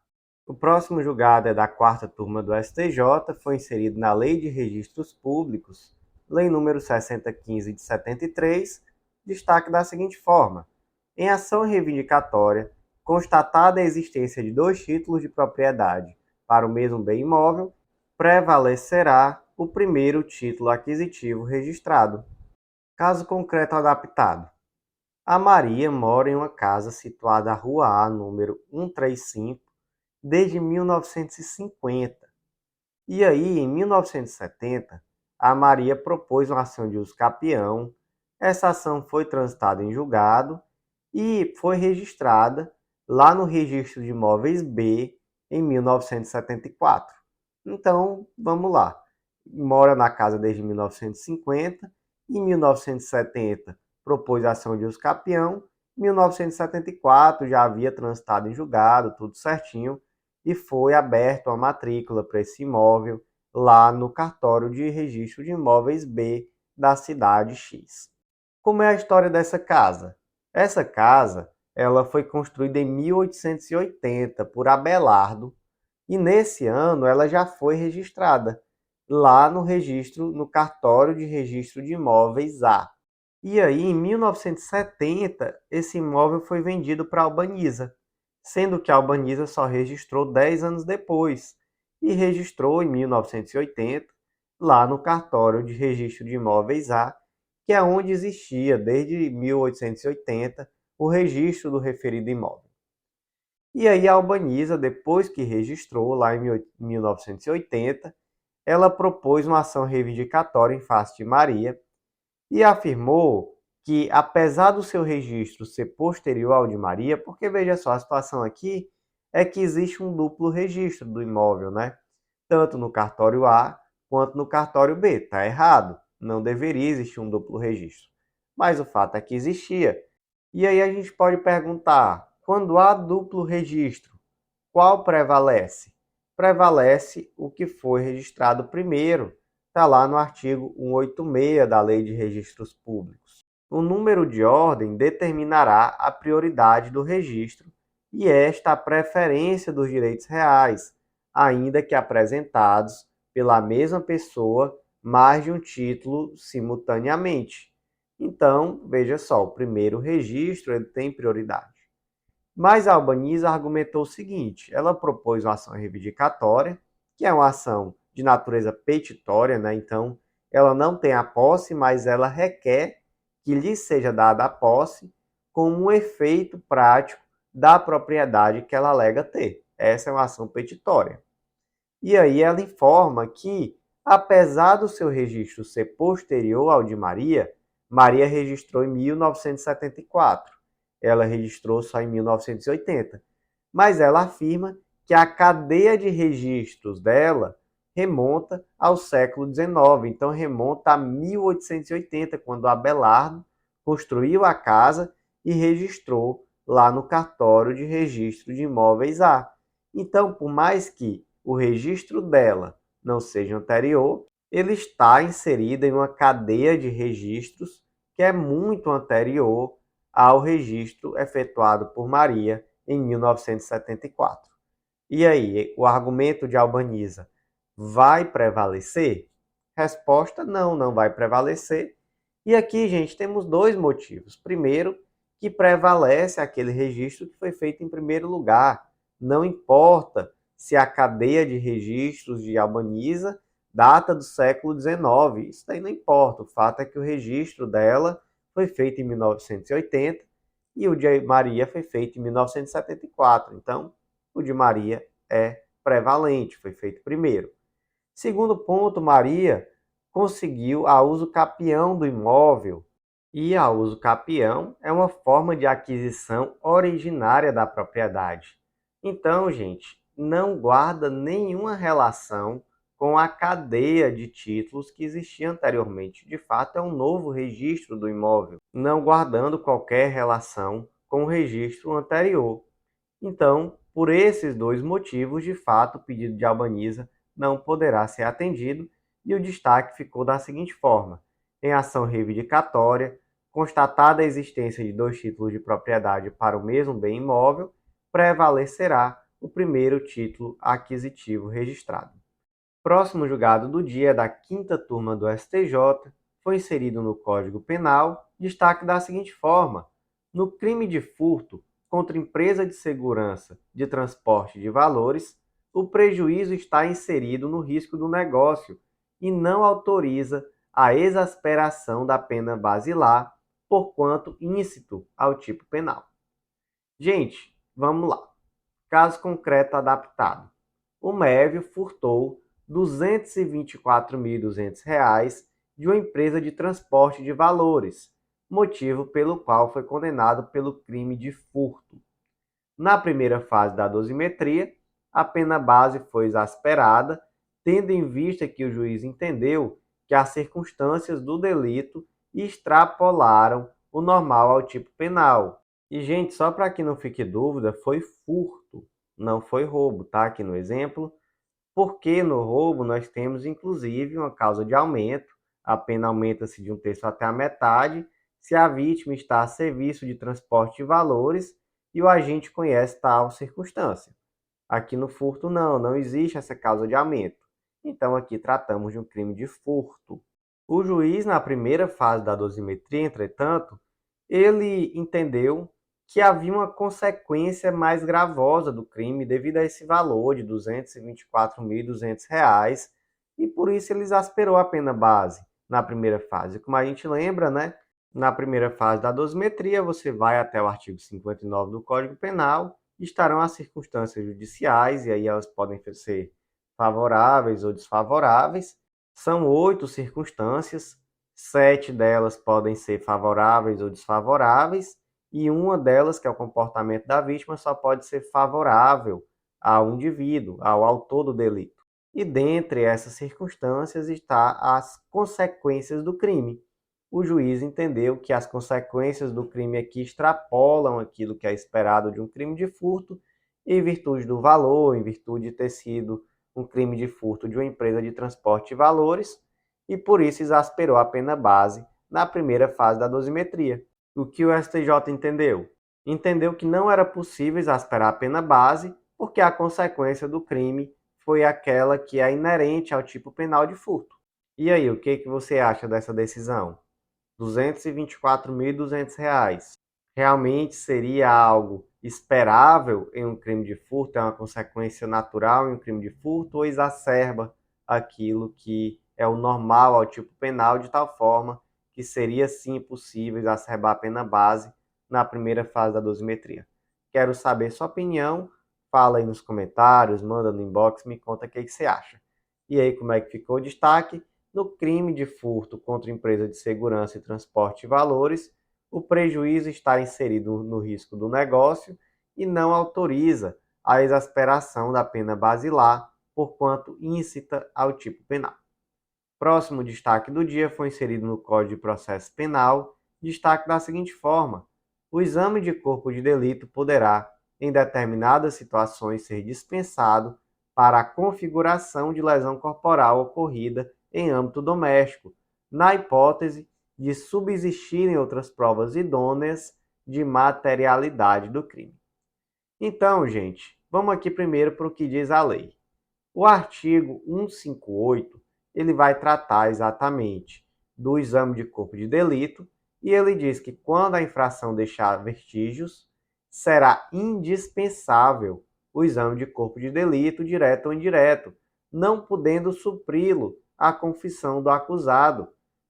O próximo julgado é da quarta turma do STJ, foi inserido na Lei de Registros Públicos, Lei número 6015 de 73, destaque da seguinte forma: em ação reivindicatória, constatada a existência de dois títulos de propriedade para o mesmo bem imóvel, prevalecerá o primeiro título aquisitivo registrado. Caso concreto adaptado. A Maria mora em uma casa situada à Rua A, número 135, desde 1950. E aí, em 1970, a Maria propôs uma ação de uso capião. Essa ação foi transitada em julgado e foi registrada lá no Registro de Imóveis B em 1974. Então, vamos lá. mora na casa desde 1950. Em 1970, propôs a ação de uso capião. Em 1974, já havia transitado em julgado, tudo certinho, e foi aberto a matrícula para esse imóvel lá no cartório de registro de imóveis B da cidade X. Como é a história dessa casa? Essa casa, ela foi construída em 1880 por Abelardo, e nesse ano ela já foi registrada lá no registro, no cartório de registro de imóveis A. E aí, em 1970, esse imóvel foi vendido para a Albaniza, sendo que a Albaniza só registrou 10 anos depois e registrou em 1980 lá no cartório de registro de imóveis A, que é onde existia desde 1880 o registro do referido imóvel. E aí a Albaniza, depois que registrou lá em 1980, ela propôs uma ação reivindicatória em face de Maria e afirmou que, apesar do seu registro ser posterior ao de Maria, porque veja só, a situação aqui é que existe um duplo registro do imóvel, né? Tanto no cartório A quanto no cartório B. Está errado, não deveria existir um duplo registro. Mas o fato é que existia. E aí a gente pode perguntar, quando há duplo registro, qual prevalece? Prevalece o que foi registrado primeiro. Está lá no artigo 186 da Lei de Registros Públicos. O número de ordem determinará a prioridade do registro e esta a preferência dos direitos reais, ainda que apresentados pela mesma pessoa mais de um título simultaneamente. Então, veja só, o primeiro registro ele tem prioridade. Mas a Albaniza argumentou o seguinte: ela propôs uma ação reivindicatória, que é uma ação de natureza petitória, né? Então, ela não tem a posse, mas ela requer que lhe seja dada a posse como um efeito prático da propriedade que ela alega ter. Essa é uma ação petitória. E aí ela informa que, apesar do seu registro ser posterior ao de Maria, Maria registrou em 1974. Ela registrou só em 1980. Mas ela afirma que a cadeia de registros dela remonta ao século XIX. Então, remonta a 1880, quando Abelardo construiu a casa e registrou lá no cartório de registro de imóveis A. Então, por mais que o registro dela não seja anterior, ele está inserido em uma cadeia de registros que é muito anterior ao registro efetuado por Maria em 1974. E aí, o argumento de Albaniza vai prevalecer? Resposta: não, não vai prevalecer. E aqui, gente, temos dois motivos. Primeiro, que prevalece aquele registro que foi feito em primeiro lugar. Não importa se a cadeia de registros de Albaniza data do século XIX. Isso daí não importa. O fato é que o registro dela foi feito em 1980 e o de Maria foi feito em 1974. Então, o de Maria é prevalente, foi feito primeiro. Segundo ponto, Maria conseguiu a uso capião do imóvel. E a uso capião é uma forma de aquisição originária da propriedade. Então, gente, não guarda nenhuma relação com a cadeia de títulos que existia anteriormente. De fato, é um novo registro do imóvel, não guardando qualquer relação com o registro anterior. Então, por esses dois motivos, de fato, o pedido de Albaniza não poderá ser atendido e o destaque ficou da seguinte forma: em ação reivindicatória, constatada a existência de dois títulos de propriedade para o mesmo bem imóvel, prevalecerá o primeiro título aquisitivo registrado. Próximo julgado do dia da quinta turma do STJ foi inserido no Código Penal destaque da seguinte forma: no crime de furto contra empresa de segurança de transporte de valores, o prejuízo está inserido no risco do negócio e não autoriza a exasperação da pena basilar, porquanto íncito ao tipo penal. Gente, vamos lá. Caso concreto adaptado. O Mévio furtou R$ 224.200 de uma empresa de transporte de valores, motivo pelo qual foi condenado pelo crime de furto. Na primeira fase da dosimetria, a pena base foi exasperada tendo em vista que o juiz entendeu que as circunstâncias do delito extrapolaram o normal ao tipo penal. E, gente, só para que não fique dúvida, foi furto, não foi roubo, tá? Aqui no exemplo, porque no roubo nós temos inclusive uma causa de aumento, a pena aumenta-se de 1/3 até a metade, se a vítima está a serviço de transporte de valores e o agente conhece tal circunstância. Aqui no furto não existe essa causa de aumento. Então aqui tratamos de um crime de furto. O juiz, na primeira fase da dosimetria, entretanto, ele entendeu que havia uma consequência mais gravosa do crime devido a esse valor de R$ 224.200 e por isso ele exasperou a pena base na primeira fase. Como a gente lembra, né? Na primeira fase da dosimetria, você vai até o artigo 59 do Código Penal, estarão as circunstâncias judiciais, e aí elas podem ser favoráveis ou desfavoráveis. São 8 circunstâncias, 7 delas podem ser favoráveis ou desfavoráveis, e uma delas, que é o comportamento da vítima, só pode ser favorável ao indivíduo, ao autor do delito. E dentre essas circunstâncias está as consequências do crime. O juiz entendeu que as consequências do crime aqui extrapolam aquilo que é esperado de um crime de furto, em virtude do valor, em virtude de ter sido um crime de furto de uma empresa de transporte de valores, e por isso exasperou a pena base na primeira fase da dosimetria. O que o STJ entendeu? Entendeu que não era possível exasperar a pena base, porque a consequência do crime foi aquela que é inerente ao tipo penal de furto. E aí, o que você acha dessa decisão? R$ 224.200. Realmente seria algo esperável em um crime de furto? É uma consequência natural em um crime de furto? Ou exacerba aquilo que é o normal ao tipo penal de tal forma que seria sim possível exacerbar a pena base na primeira fase da dosimetria? Quero saber sua opinião. Fala aí nos comentários, manda no inbox, me conta o que você acha. E aí, como é que ficou o destaque? No crime de furto contra empresa de segurança e transporte de valores, o prejuízo está inserido no risco do negócio e não autoriza a exasperação da pena basilar, porquanto incita ao tipo penal. Próximo destaque do dia foi inserido no Código de Processo Penal, destaque da seguinte forma: o exame de corpo de delito poderá, em determinadas situações, ser dispensado para a configuração de lesão corporal ocorrida em âmbito doméstico, na hipótese de subsistirem outras provas idôneas de materialidade do crime. Então, gente, vamos aqui primeiro para o que diz a lei. O artigo 158, ele vai tratar exatamente do exame de corpo de delito, e ele diz que quando a infração deixar vestígios, será indispensável o exame de corpo de delito, direto ou indireto, não podendo supri-lo a confissão do acusado.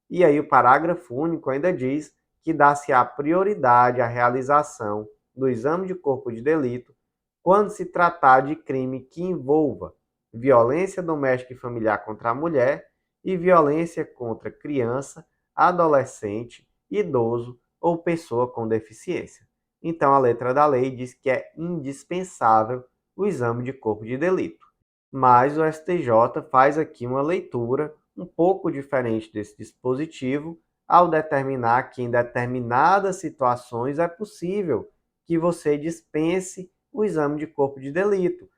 E aí o parágrafo único ainda diz que dá-se-á prioridade à realização do exame de corpo de delito quando se tratar de crime que envolva violência doméstica e familiar contra a mulher e violência contra criança, adolescente, idoso ou pessoa com deficiência. Então, a letra da lei diz que é indispensável o exame de corpo de delito. Mas o STJ faz aqui uma leitura um pouco diferente desse dispositivo, ao determinar que em determinadas situações é possível que você dispense o exame de corpo de delito.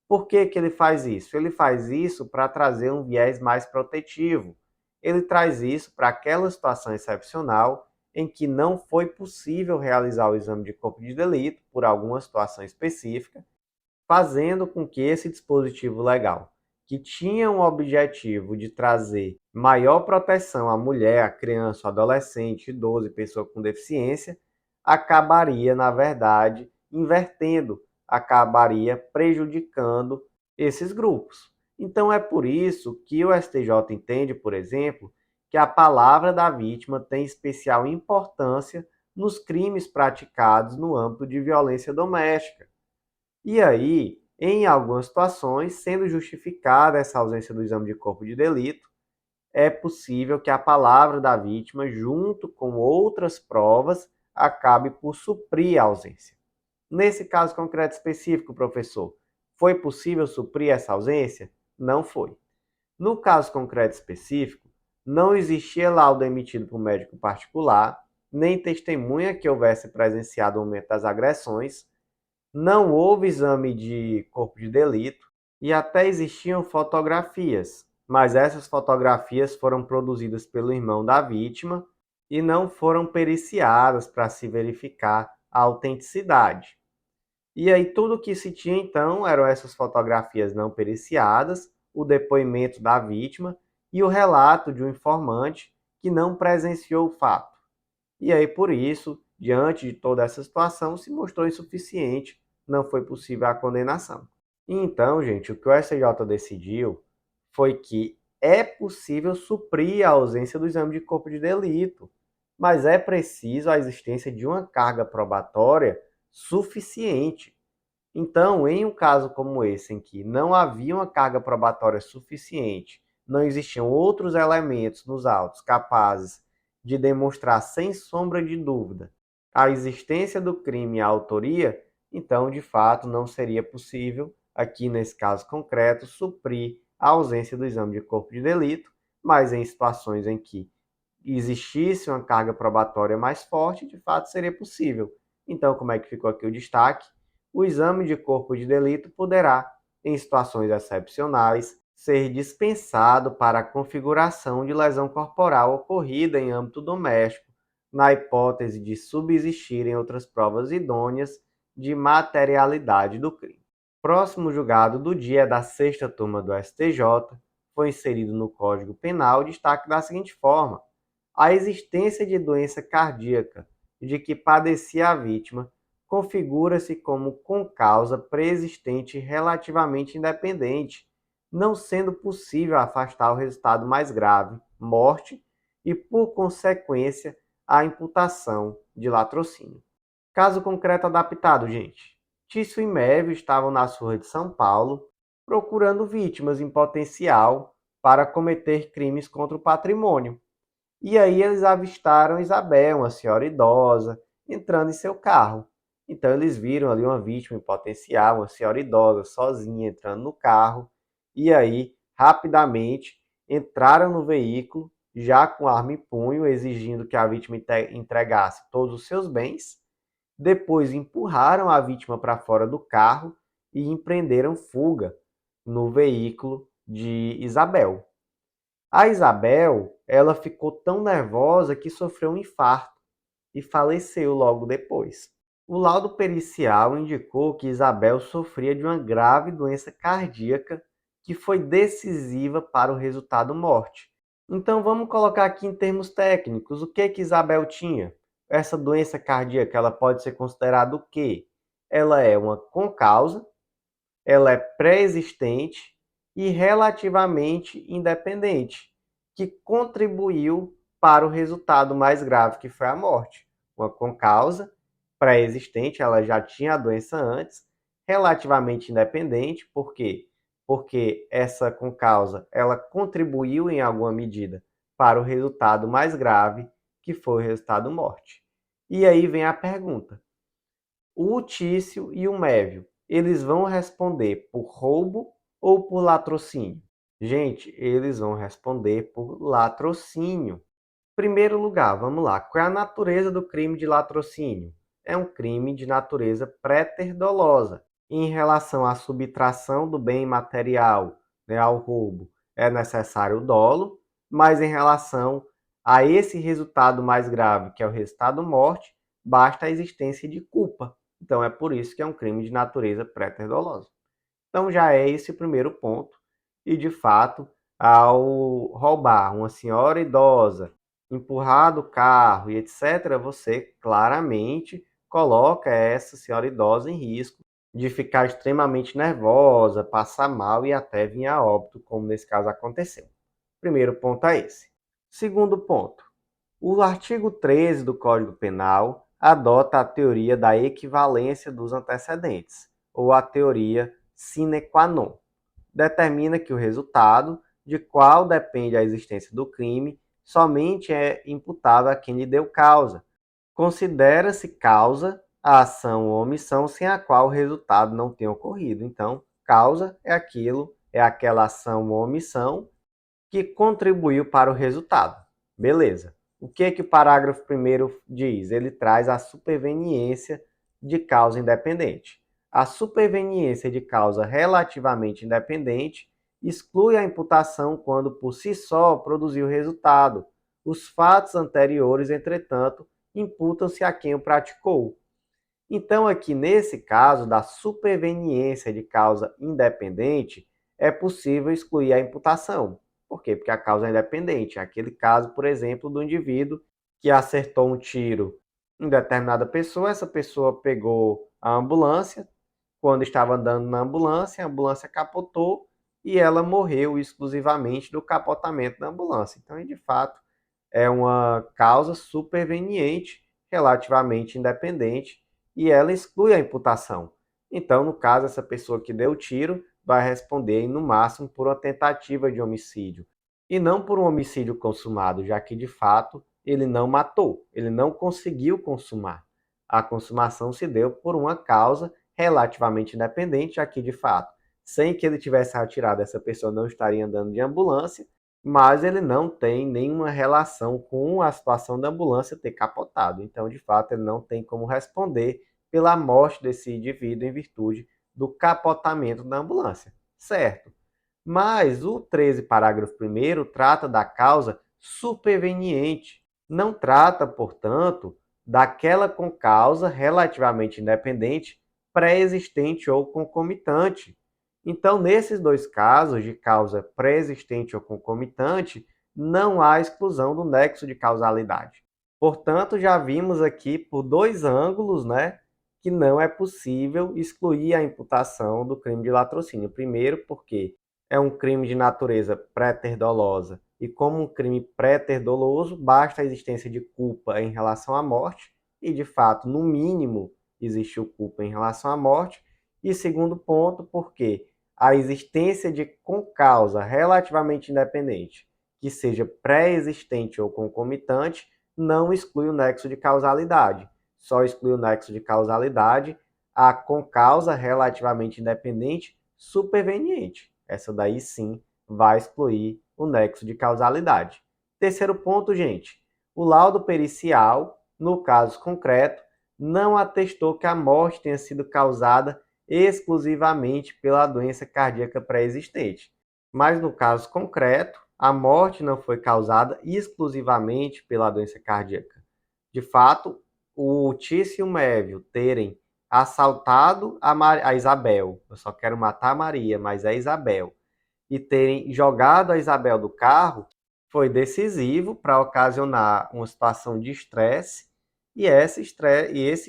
Por que ele faz isso? Ele faz isso para trazer um viés mais protetivo. Ele traz isso para aquela situação excepcional em que não foi possível realizar o exame de corpo de delito por alguma situação específica, fazendo com que esse dispositivo legal, que tinha um objetivo de trazer maior proteção à mulher, à criança, ao adolescente, idoso e pessoa com deficiência, acabaria, na verdade, invertendo, acabaria prejudicando esses grupos. Então é por isso que o STJ entende, por exemplo, que a palavra da vítima tem especial importância nos crimes praticados no âmbito de violência doméstica. E aí, em algumas situações, sendo justificada essa ausência do exame de corpo de delito, é possível que a palavra da vítima, junto com outras provas, acabe por suprir a ausência. Nesse caso concreto específico, professor, foi possível suprir essa ausência? Não foi. No caso concreto específico, não existia laudo emitido por médico particular, nem testemunha que houvesse presenciado o momento das agressões, não houve exame de corpo de delito e até existiam fotografias, mas essas fotografias foram produzidas pelo irmão da vítima e não foram periciadas para se verificar a autenticidade. E aí tudo que se tinha então eram essas fotografias não periciadas, o depoimento da vítima e o relato de um informante que não presenciou o fato. E aí por isso, diante de toda essa situação, se mostrou insuficiente, não foi possível a condenação. E então, gente, o que o STJ decidiu foi que é possível suprir a ausência do exame de corpo de delito, mas é preciso a existência de uma carga probatória suficiente. Então, em um caso como esse, em que não havia uma carga probatória suficiente, não existiam outros elementos nos autos capazes de demonstrar sem sombra de dúvida a existência do crime e a autoria, então, de fato, não seria possível, aqui nesse caso concreto, suprir a ausência do exame de corpo de delito, mas em situações em que existisse uma carga probatória mais forte, de fato seria possível. Então, como é que ficou aqui o destaque? O exame de corpo de delito poderá, em situações excepcionais, ser dispensado para a configuração de lesão corporal ocorrida em âmbito doméstico, na hipótese de subsistirem outras provas idôneas de materialidade do crime. Próximo julgado do dia da sexta turma do STJ foi inserido no Código Penal destaque da seguinte forma: a existência de doença cardíaca de que padecia a vítima configura-se como concausa pré-existente relativamente independente, não sendo possível afastar o resultado mais grave, morte, e, por consequência, a imputação de latrocínio. Caso concreto adaptado, gente. Tício e Mévio estavam na surra de São Paulo procurando vítimas em potencial para cometer crimes contra o patrimônio. E aí eles avistaram Isabel, uma senhora idosa, entrando em seu carro. Então eles viram ali uma vítima em potencial, uma senhora idosa, sozinha, entrando no carro. E aí, rapidamente, entraram no veículo, já com arma em punho, exigindo que a vítima entregasse todos os seus bens. Depois empurraram a vítima para fora do carro e empreenderam fuga no veículo de Isabel. A Isabel, ela ficou tão nervosa que sofreu um infarto e faleceu logo depois. O laudo pericial indicou que Isabel sofria de uma grave doença cardíaca que foi decisiva para o resultado morte. Então vamos colocar aqui em termos técnicos, o que Isabel tinha? Essa doença cardíaca, ela pode ser considerada o quê? Ela é uma concausa, ela é pré-existente e relativamente independente, que contribuiu para o resultado mais grave, que foi a morte. Uma concausa, pré-existente, ela já tinha a doença antes, relativamente independente, por quê? Porque essa concausa, ela contribuiu em alguma medida para o resultado mais grave, que foi o resultado morte. E aí vem a pergunta: o Tício e o Mévio, eles vão responder por roubo ou por latrocínio? Gente, eles vão responder por latrocínio. Primeiro lugar, vamos lá. Qual é a natureza do crime de latrocínio? É um crime de natureza préter-dolosa. Em relação à subtração do bem material, né, ao roubo, é necessário o dolo, mas em relação a esse resultado mais grave, que é o resultado morte, basta a existência de culpa. Então é por isso que é um crime de natureza préter-dolosa. Então já é esse o primeiro ponto. E de fato, ao roubar uma senhora idosa, empurrar do carro e etc., você claramente coloca essa senhora idosa em risco de ficar extremamente nervosa, passar mal e até vir a óbito, como nesse caso aconteceu. Primeiro ponto é esse. Segundo ponto, o artigo 13 do Código Penal adota a teoria da equivalência dos antecedentes, ou a teoria sine qua non. Determina que o resultado, de qual depende a existência do crime, somente é imputável a quem lhe deu causa. Considera-se causa a ação ou omissão sem a qual o resultado não tenha ocorrido. Então, causa é aquilo, é aquela ação ou omissão que contribuiu para o resultado. Beleza. O que o parágrafo 1º diz? Ele traz a superveniência de causa independente. A superveniência de causa relativamente independente exclui a imputação quando por si só produziu o resultado. Os fatos anteriores, entretanto, imputam-se a quem o praticou. Então, aqui nesse caso da superveniência de causa independente, é possível excluir a imputação. Por quê? Porque a causa é independente. Aquele caso, por exemplo, do indivíduo que acertou um tiro em determinada pessoa, essa pessoa pegou a ambulância, quando estava andando na ambulância, a ambulância capotou e ela morreu exclusivamente do capotamento da ambulância. Então, de fato, é uma causa superveniente, relativamente independente, e ela exclui a imputação. Então, no caso, essa pessoa que deu o tiro vai responder, no máximo, por uma tentativa de homicídio, e não por um homicídio consumado, já que, de fato, ele não matou, ele não conseguiu consumar. A consumação se deu por uma causa relativamente independente, já que, de fato, sem que ele tivesse atirado, essa pessoa não estaria andando de ambulância, mas ele não tem nenhuma relação com a situação da ambulância ter capotado. Então, de fato, ele não tem como responder pela morte desse indivíduo em virtude do capotamento da ambulância, certo? Mas o 13, parágrafo 1º, trata da causa superveniente. Não trata, portanto, daquela com causa relativamente independente, pré-existente ou concomitante. Então, nesses dois casos de causa pré-existente ou concomitante, não há exclusão do nexo de causalidade. Portanto, já vimos aqui por dois ângulos, né, que não é possível excluir a imputação do crime de latrocínio. Primeiro, porque é um crime de natureza pré-ter-dolosa e como um crime pré-ter-doloso, basta a existência de culpa em relação à morte e, de fato, no mínimo, existiu culpa em relação à morte. E segundo ponto, porque a existência de concausa relativamente independente, que seja pré-existente ou concomitante, não exclui o nexo de causalidade. Só exclui o nexo de causalidade a concausa relativamente independente superveniente. Essa daí sim vai excluir o nexo de causalidade. Terceiro ponto, gente. O laudo pericial, no caso concreto, não atestou que a morte tenha sido causada exclusivamente pela doença cardíaca pré-existente. Mas no caso concreto, a morte não foi causada exclusivamente pela doença cardíaca. De fato, o Tício e o Mévio terem assaltado a Isabel, eu só quero matar a Maria, mas é Isabel, e terem jogado a Isabel do carro, foi decisivo para ocasionar uma situação de estresse, e esse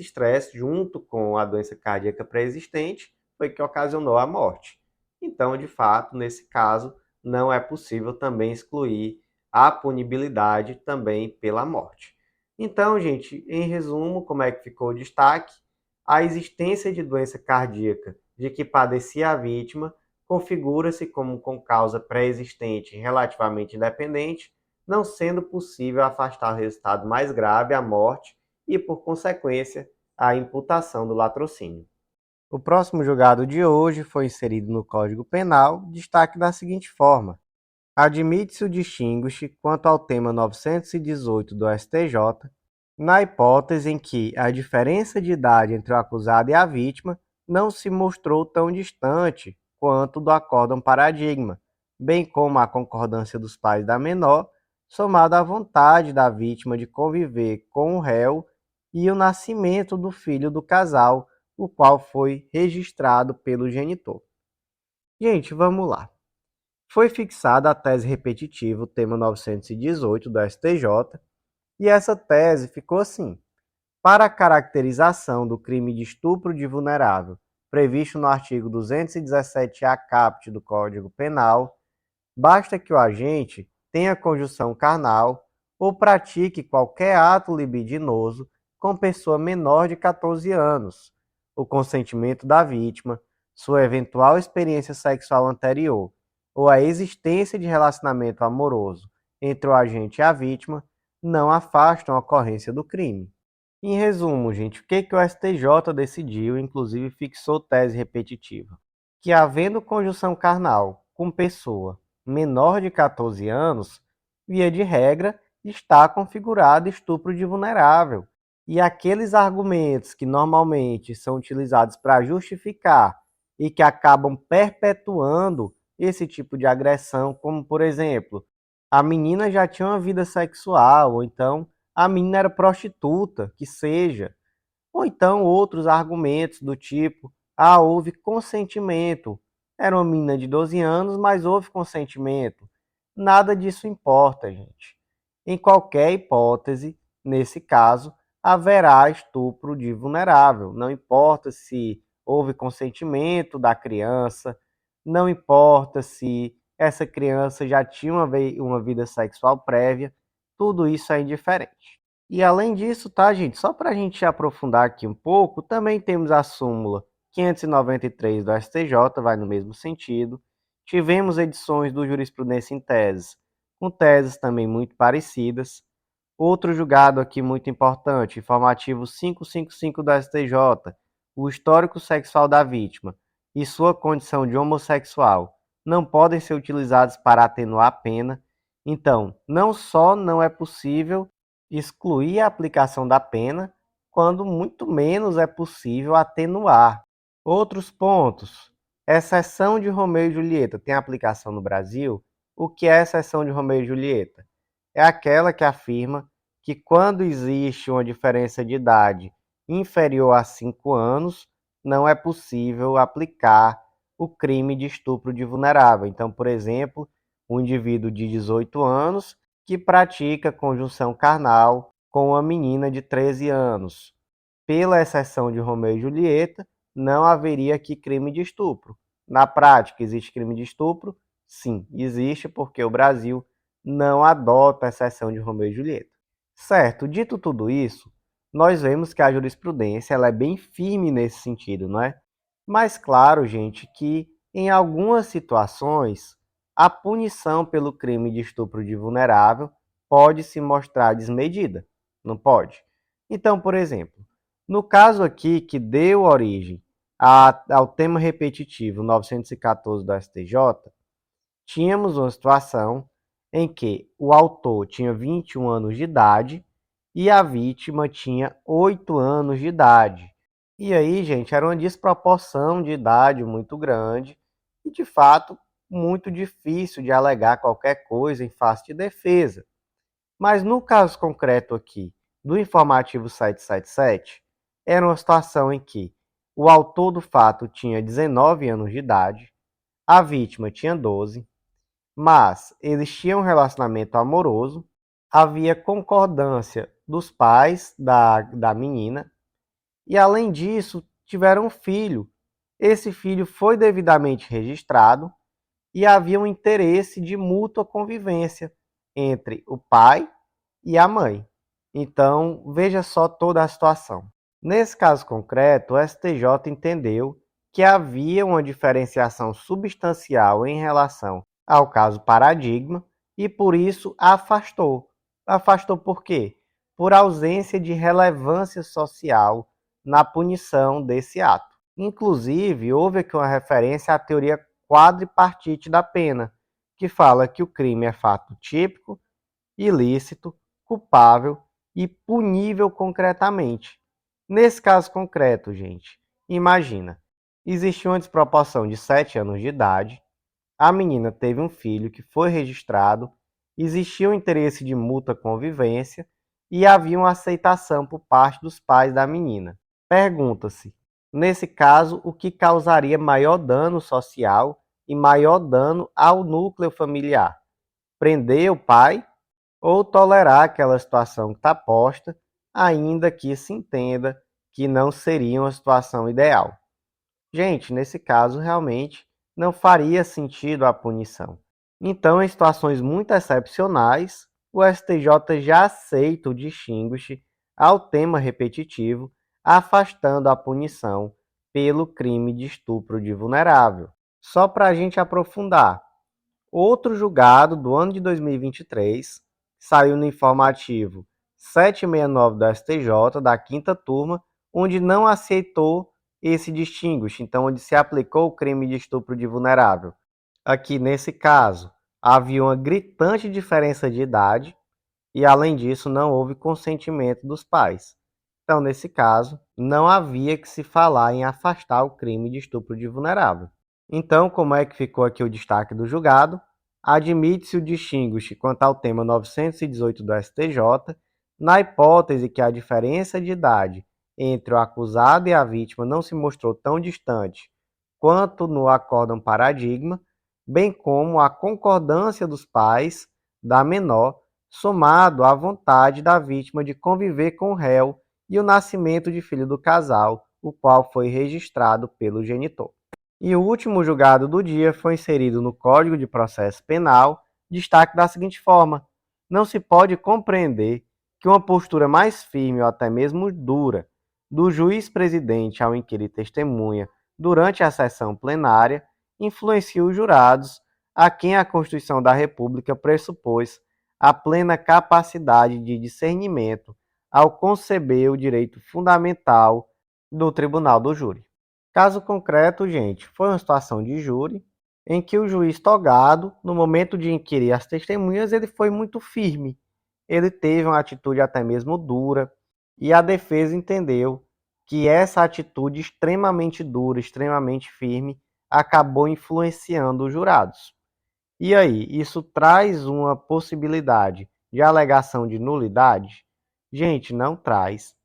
estresse, junto com a doença cardíaca pré-existente, foi que ocasionou a morte. Então, de fato, nesse caso, não é possível também excluir a punibilidade também pela morte. Então, gente, em resumo, como é que ficou o destaque? A existência de doença cardíaca de que padecia a vítima configura-se como com causa pré-existente relativamente independente, não sendo possível afastar o resultado mais grave, a morte, e, por consequência, a imputação do latrocínio. O próximo julgado de hoje foi inserido no Código Penal, destaque da seguinte forma: admite-se o distinguish quanto ao tema 918 do STJ, na hipótese em que a diferença de idade entre o acusado e a vítima não se mostrou tão distante quanto do acórdão paradigma, bem como a concordância dos pais da menor, somada à vontade da vítima de conviver com o réu e o nascimento do filho do casal, o qual foi registrado pelo genitor. Gente, vamos lá. Foi fixada a tese repetitiva, o tema 918 do STJ, e essa tese ficou assim: para a caracterização do crime de estupro de vulnerável, previsto no artigo 217-A caput do Código Penal, basta que o agente tenha conjunção carnal ou pratique qualquer ato libidinoso com pessoa menor de 14 anos, o consentimento da vítima, sua eventual experiência sexual anterior ou a existência de relacionamento amoroso entre o agente e a vítima não afastam a ocorrência do crime. Em resumo, gente, o que o STJ decidiu, inclusive fixou tese repetitiva? Que havendo conjunção carnal com pessoa menor de 14 anos, via de regra, está configurado estupro de vulnerável. E aqueles argumentos que normalmente são utilizados para justificar e que acabam perpetuando esse tipo de agressão, como por exemplo, a menina já tinha uma vida sexual, ou então a menina era prostituta, que seja, ou então outros argumentos do tipo, houve consentimento. Era uma menina de 12 anos, mas houve consentimento. Nada disso importa, gente. Em qualquer hipótese, nesse caso, haverá estupro de vulnerável. Não importa se houve consentimento da criança, não importa se essa criança já tinha uma vida sexual prévia, tudo isso é indiferente. E além disso, tá, gente? Só para a gente aprofundar aqui um pouco, também temos a súmula 593 do STJ, vai no mesmo sentido. Tivemos edições do Jurisprudência em Teses, com teses também muito parecidas. Outro julgado aqui muito importante, informativo 555 do STJ, o histórico sexual da vítima e sua condição de homossexual não podem ser utilizados para atenuar a pena. Então, não só não é possível excluir a aplicação da pena, quando muito menos é possível atenuar. Outros pontos. Exceção de Romeu e Julieta tem aplicação no Brasil? O que é exceção de Romeu e Julieta? É aquela que afirma que quando existe uma diferença de idade inferior a 5 anos, não é possível aplicar o crime de estupro de vulnerável. Então, por exemplo, um indivíduo de 18 anos que pratica conjunção carnal com uma menina de 13 anos. Pela exceção de Romeu e Julieta, não haveria aqui crime de estupro. Na prática, existe crime de estupro? Sim, existe, porque o Brasil não adota a exceção de Romeu e Julieta. Certo, dito tudo isso, nós vemos que a jurisprudência ela é bem firme nesse sentido, não é? Mas claro, gente, que em algumas situações a punição pelo crime de estupro de vulnerável pode se mostrar desmedida, não pode? Então, por exemplo, no caso aqui que deu origem ao tema repetitivo 914 do STJ, tínhamos uma situação em que o autor tinha 21 anos de idade e a vítima tinha 8 anos de idade. E aí, gente, era uma desproporção de idade muito grande e, de fato, muito difícil de alegar qualquer coisa em face de defesa. Mas no caso concreto aqui do informativo 777, era uma situação em que o autor do fato tinha 19 anos de idade, a vítima tinha 12, mas eles tinham um relacionamento amoroso, havia concordância dos pais da menina, e além disso, tiveram um filho. Esse filho foi devidamente registrado e havia um interesse de mútua convivência entre o pai e a mãe. Então, veja só toda a situação. Nesse caso concreto, o STJ entendeu que havia uma diferenciação substancial em relação ao caso paradigma e por isso afastou. Afastou por quê? Por ausência de relevância social na punição desse ato. Inclusive, houve aqui uma referência à teoria quadripartite da pena, que fala que o crime é fato típico, ilícito, culpável e punível concretamente. Nesse caso concreto, gente, imagina, existiu uma desproporção de 7 anos de idade, a menina teve um filho que foi registrado, existia um interesse de mútua convivência e havia uma aceitação por parte dos pais da menina. Pergunta-se, nesse caso, o que causaria maior dano social e maior dano ao núcleo familiar? Prender o pai ou tolerar aquela situação que está posta, ainda que se entenda que não seria uma situação ideal? Gente, nesse caso, realmente não faria sentido a punição. Então, em situações muito excepcionais, o STJ já aceita o distinguish ao tema repetitivo, afastando a punição pelo crime de estupro de vulnerável. Só para a gente aprofundar, outro julgado do ano de 2023 saiu no informativo 769 do STJ, da quinta turma, onde não aceitou esse distinguish, então onde se aplicou o crime de estupro de vulnerável. Aqui nesse caso, havia uma gritante diferença de idade e, além disso, não houve consentimento dos pais. Então, nesse caso, não havia que se falar em afastar o crime de estupro de vulnerável. Então, como é que ficou aqui o destaque do julgado? Admite-se o distinguish quanto ao tema 918 do STJ, na hipótese que a diferença de idade entre o acusado e a vítima não se mostrou tão distante quanto no acórdão paradigma, bem como a concordância dos pais da menor, somado à vontade da vítima de conviver com o réu e o nascimento de filho do casal, o qual foi registrado pelo genitor. E o último julgado do dia foi inserido no Código de Processo Penal, destaque da seguinte forma: não se pode compreender que uma postura mais firme ou até mesmo dura do juiz-presidente ao inquirir testemunha durante a sessão plenária influencia os jurados, a quem a Constituição da República pressupôs a plena capacidade de discernimento ao conceber o direito fundamental do tribunal do júri. Caso concreto, gente, foi uma situação de júri em que o juiz togado, no momento de inquirir as testemunhas, ele foi muito firme. Ele teve uma atitude até mesmo dura e a defesa entendeu que essa atitude extremamente dura, extremamente firme, acabou influenciando os jurados. E aí, isso traz uma possibilidade de alegação de nulidade? Gente, não traz.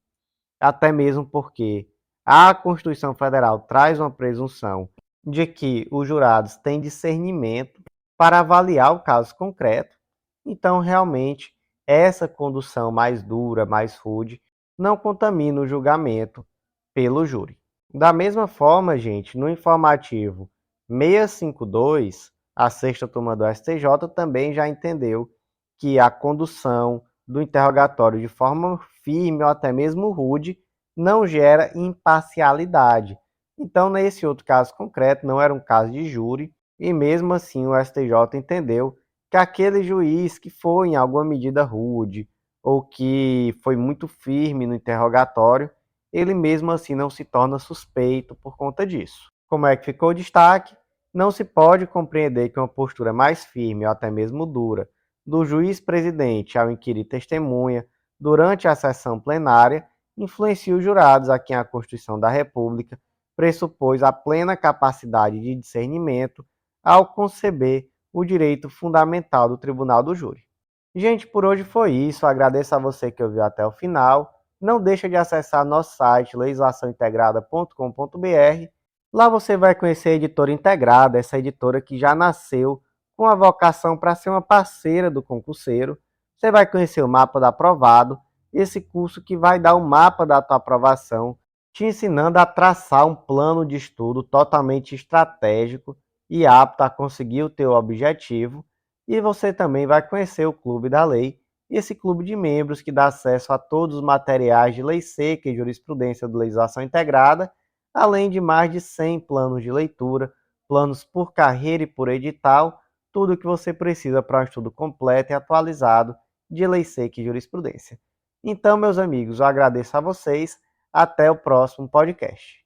Até mesmo porque a Constituição Federal traz uma presunção de que os jurados têm discernimento para avaliar o caso concreto. Então, realmente, essa condução mais dura, mais rude, não contamina o julgamento pelo júri. Da mesma forma, gente, no informativo 652, a sexta turma do STJ também já entendeu que a condução do interrogatório de forma firme ou até mesmo rude não gera imparcialidade. Então, nesse outro caso concreto, não era um caso de júri, e mesmo assim o STJ entendeu que aquele juiz que foi em alguma medida rude ou que foi muito firme no interrogatório, ele mesmo assim não se torna suspeito por conta disso. Como é que ficou o destaque? Não se pode compreender que uma postura mais firme ou até mesmo dura do juiz-presidente ao inquirir testemunha durante a sessão plenária influencia os jurados a quem a Constituição da República pressupôs a plena capacidade de discernimento ao conceber o direito fundamental do Tribunal do Júri. Gente, por hoje foi isso. Agradeço a você que ouviu até o final. Não deixa de acessar nosso site legislaçãointegrada.com.br. Lá você vai conhecer a Editora Integrada, essa editora que já nasceu com a vocação para ser uma parceira do concurseiro. Você vai conhecer o Mapa do Aprovado, esse curso que vai dar o mapa da tua aprovação, te ensinando a traçar um plano de estudo totalmente estratégico e apto a conseguir o teu objetivo. E você também vai conhecer o Clube da Lei, esse clube de membros que dá acesso a todos os materiais de lei seca e jurisprudência de legislação integrada, além de mais de 100 planos de leitura, planos por carreira e por edital, tudo o que você precisa para um estudo completo e atualizado de lei seca e jurisprudência. Então, meus amigos, eu agradeço a vocês. Até o próximo podcast.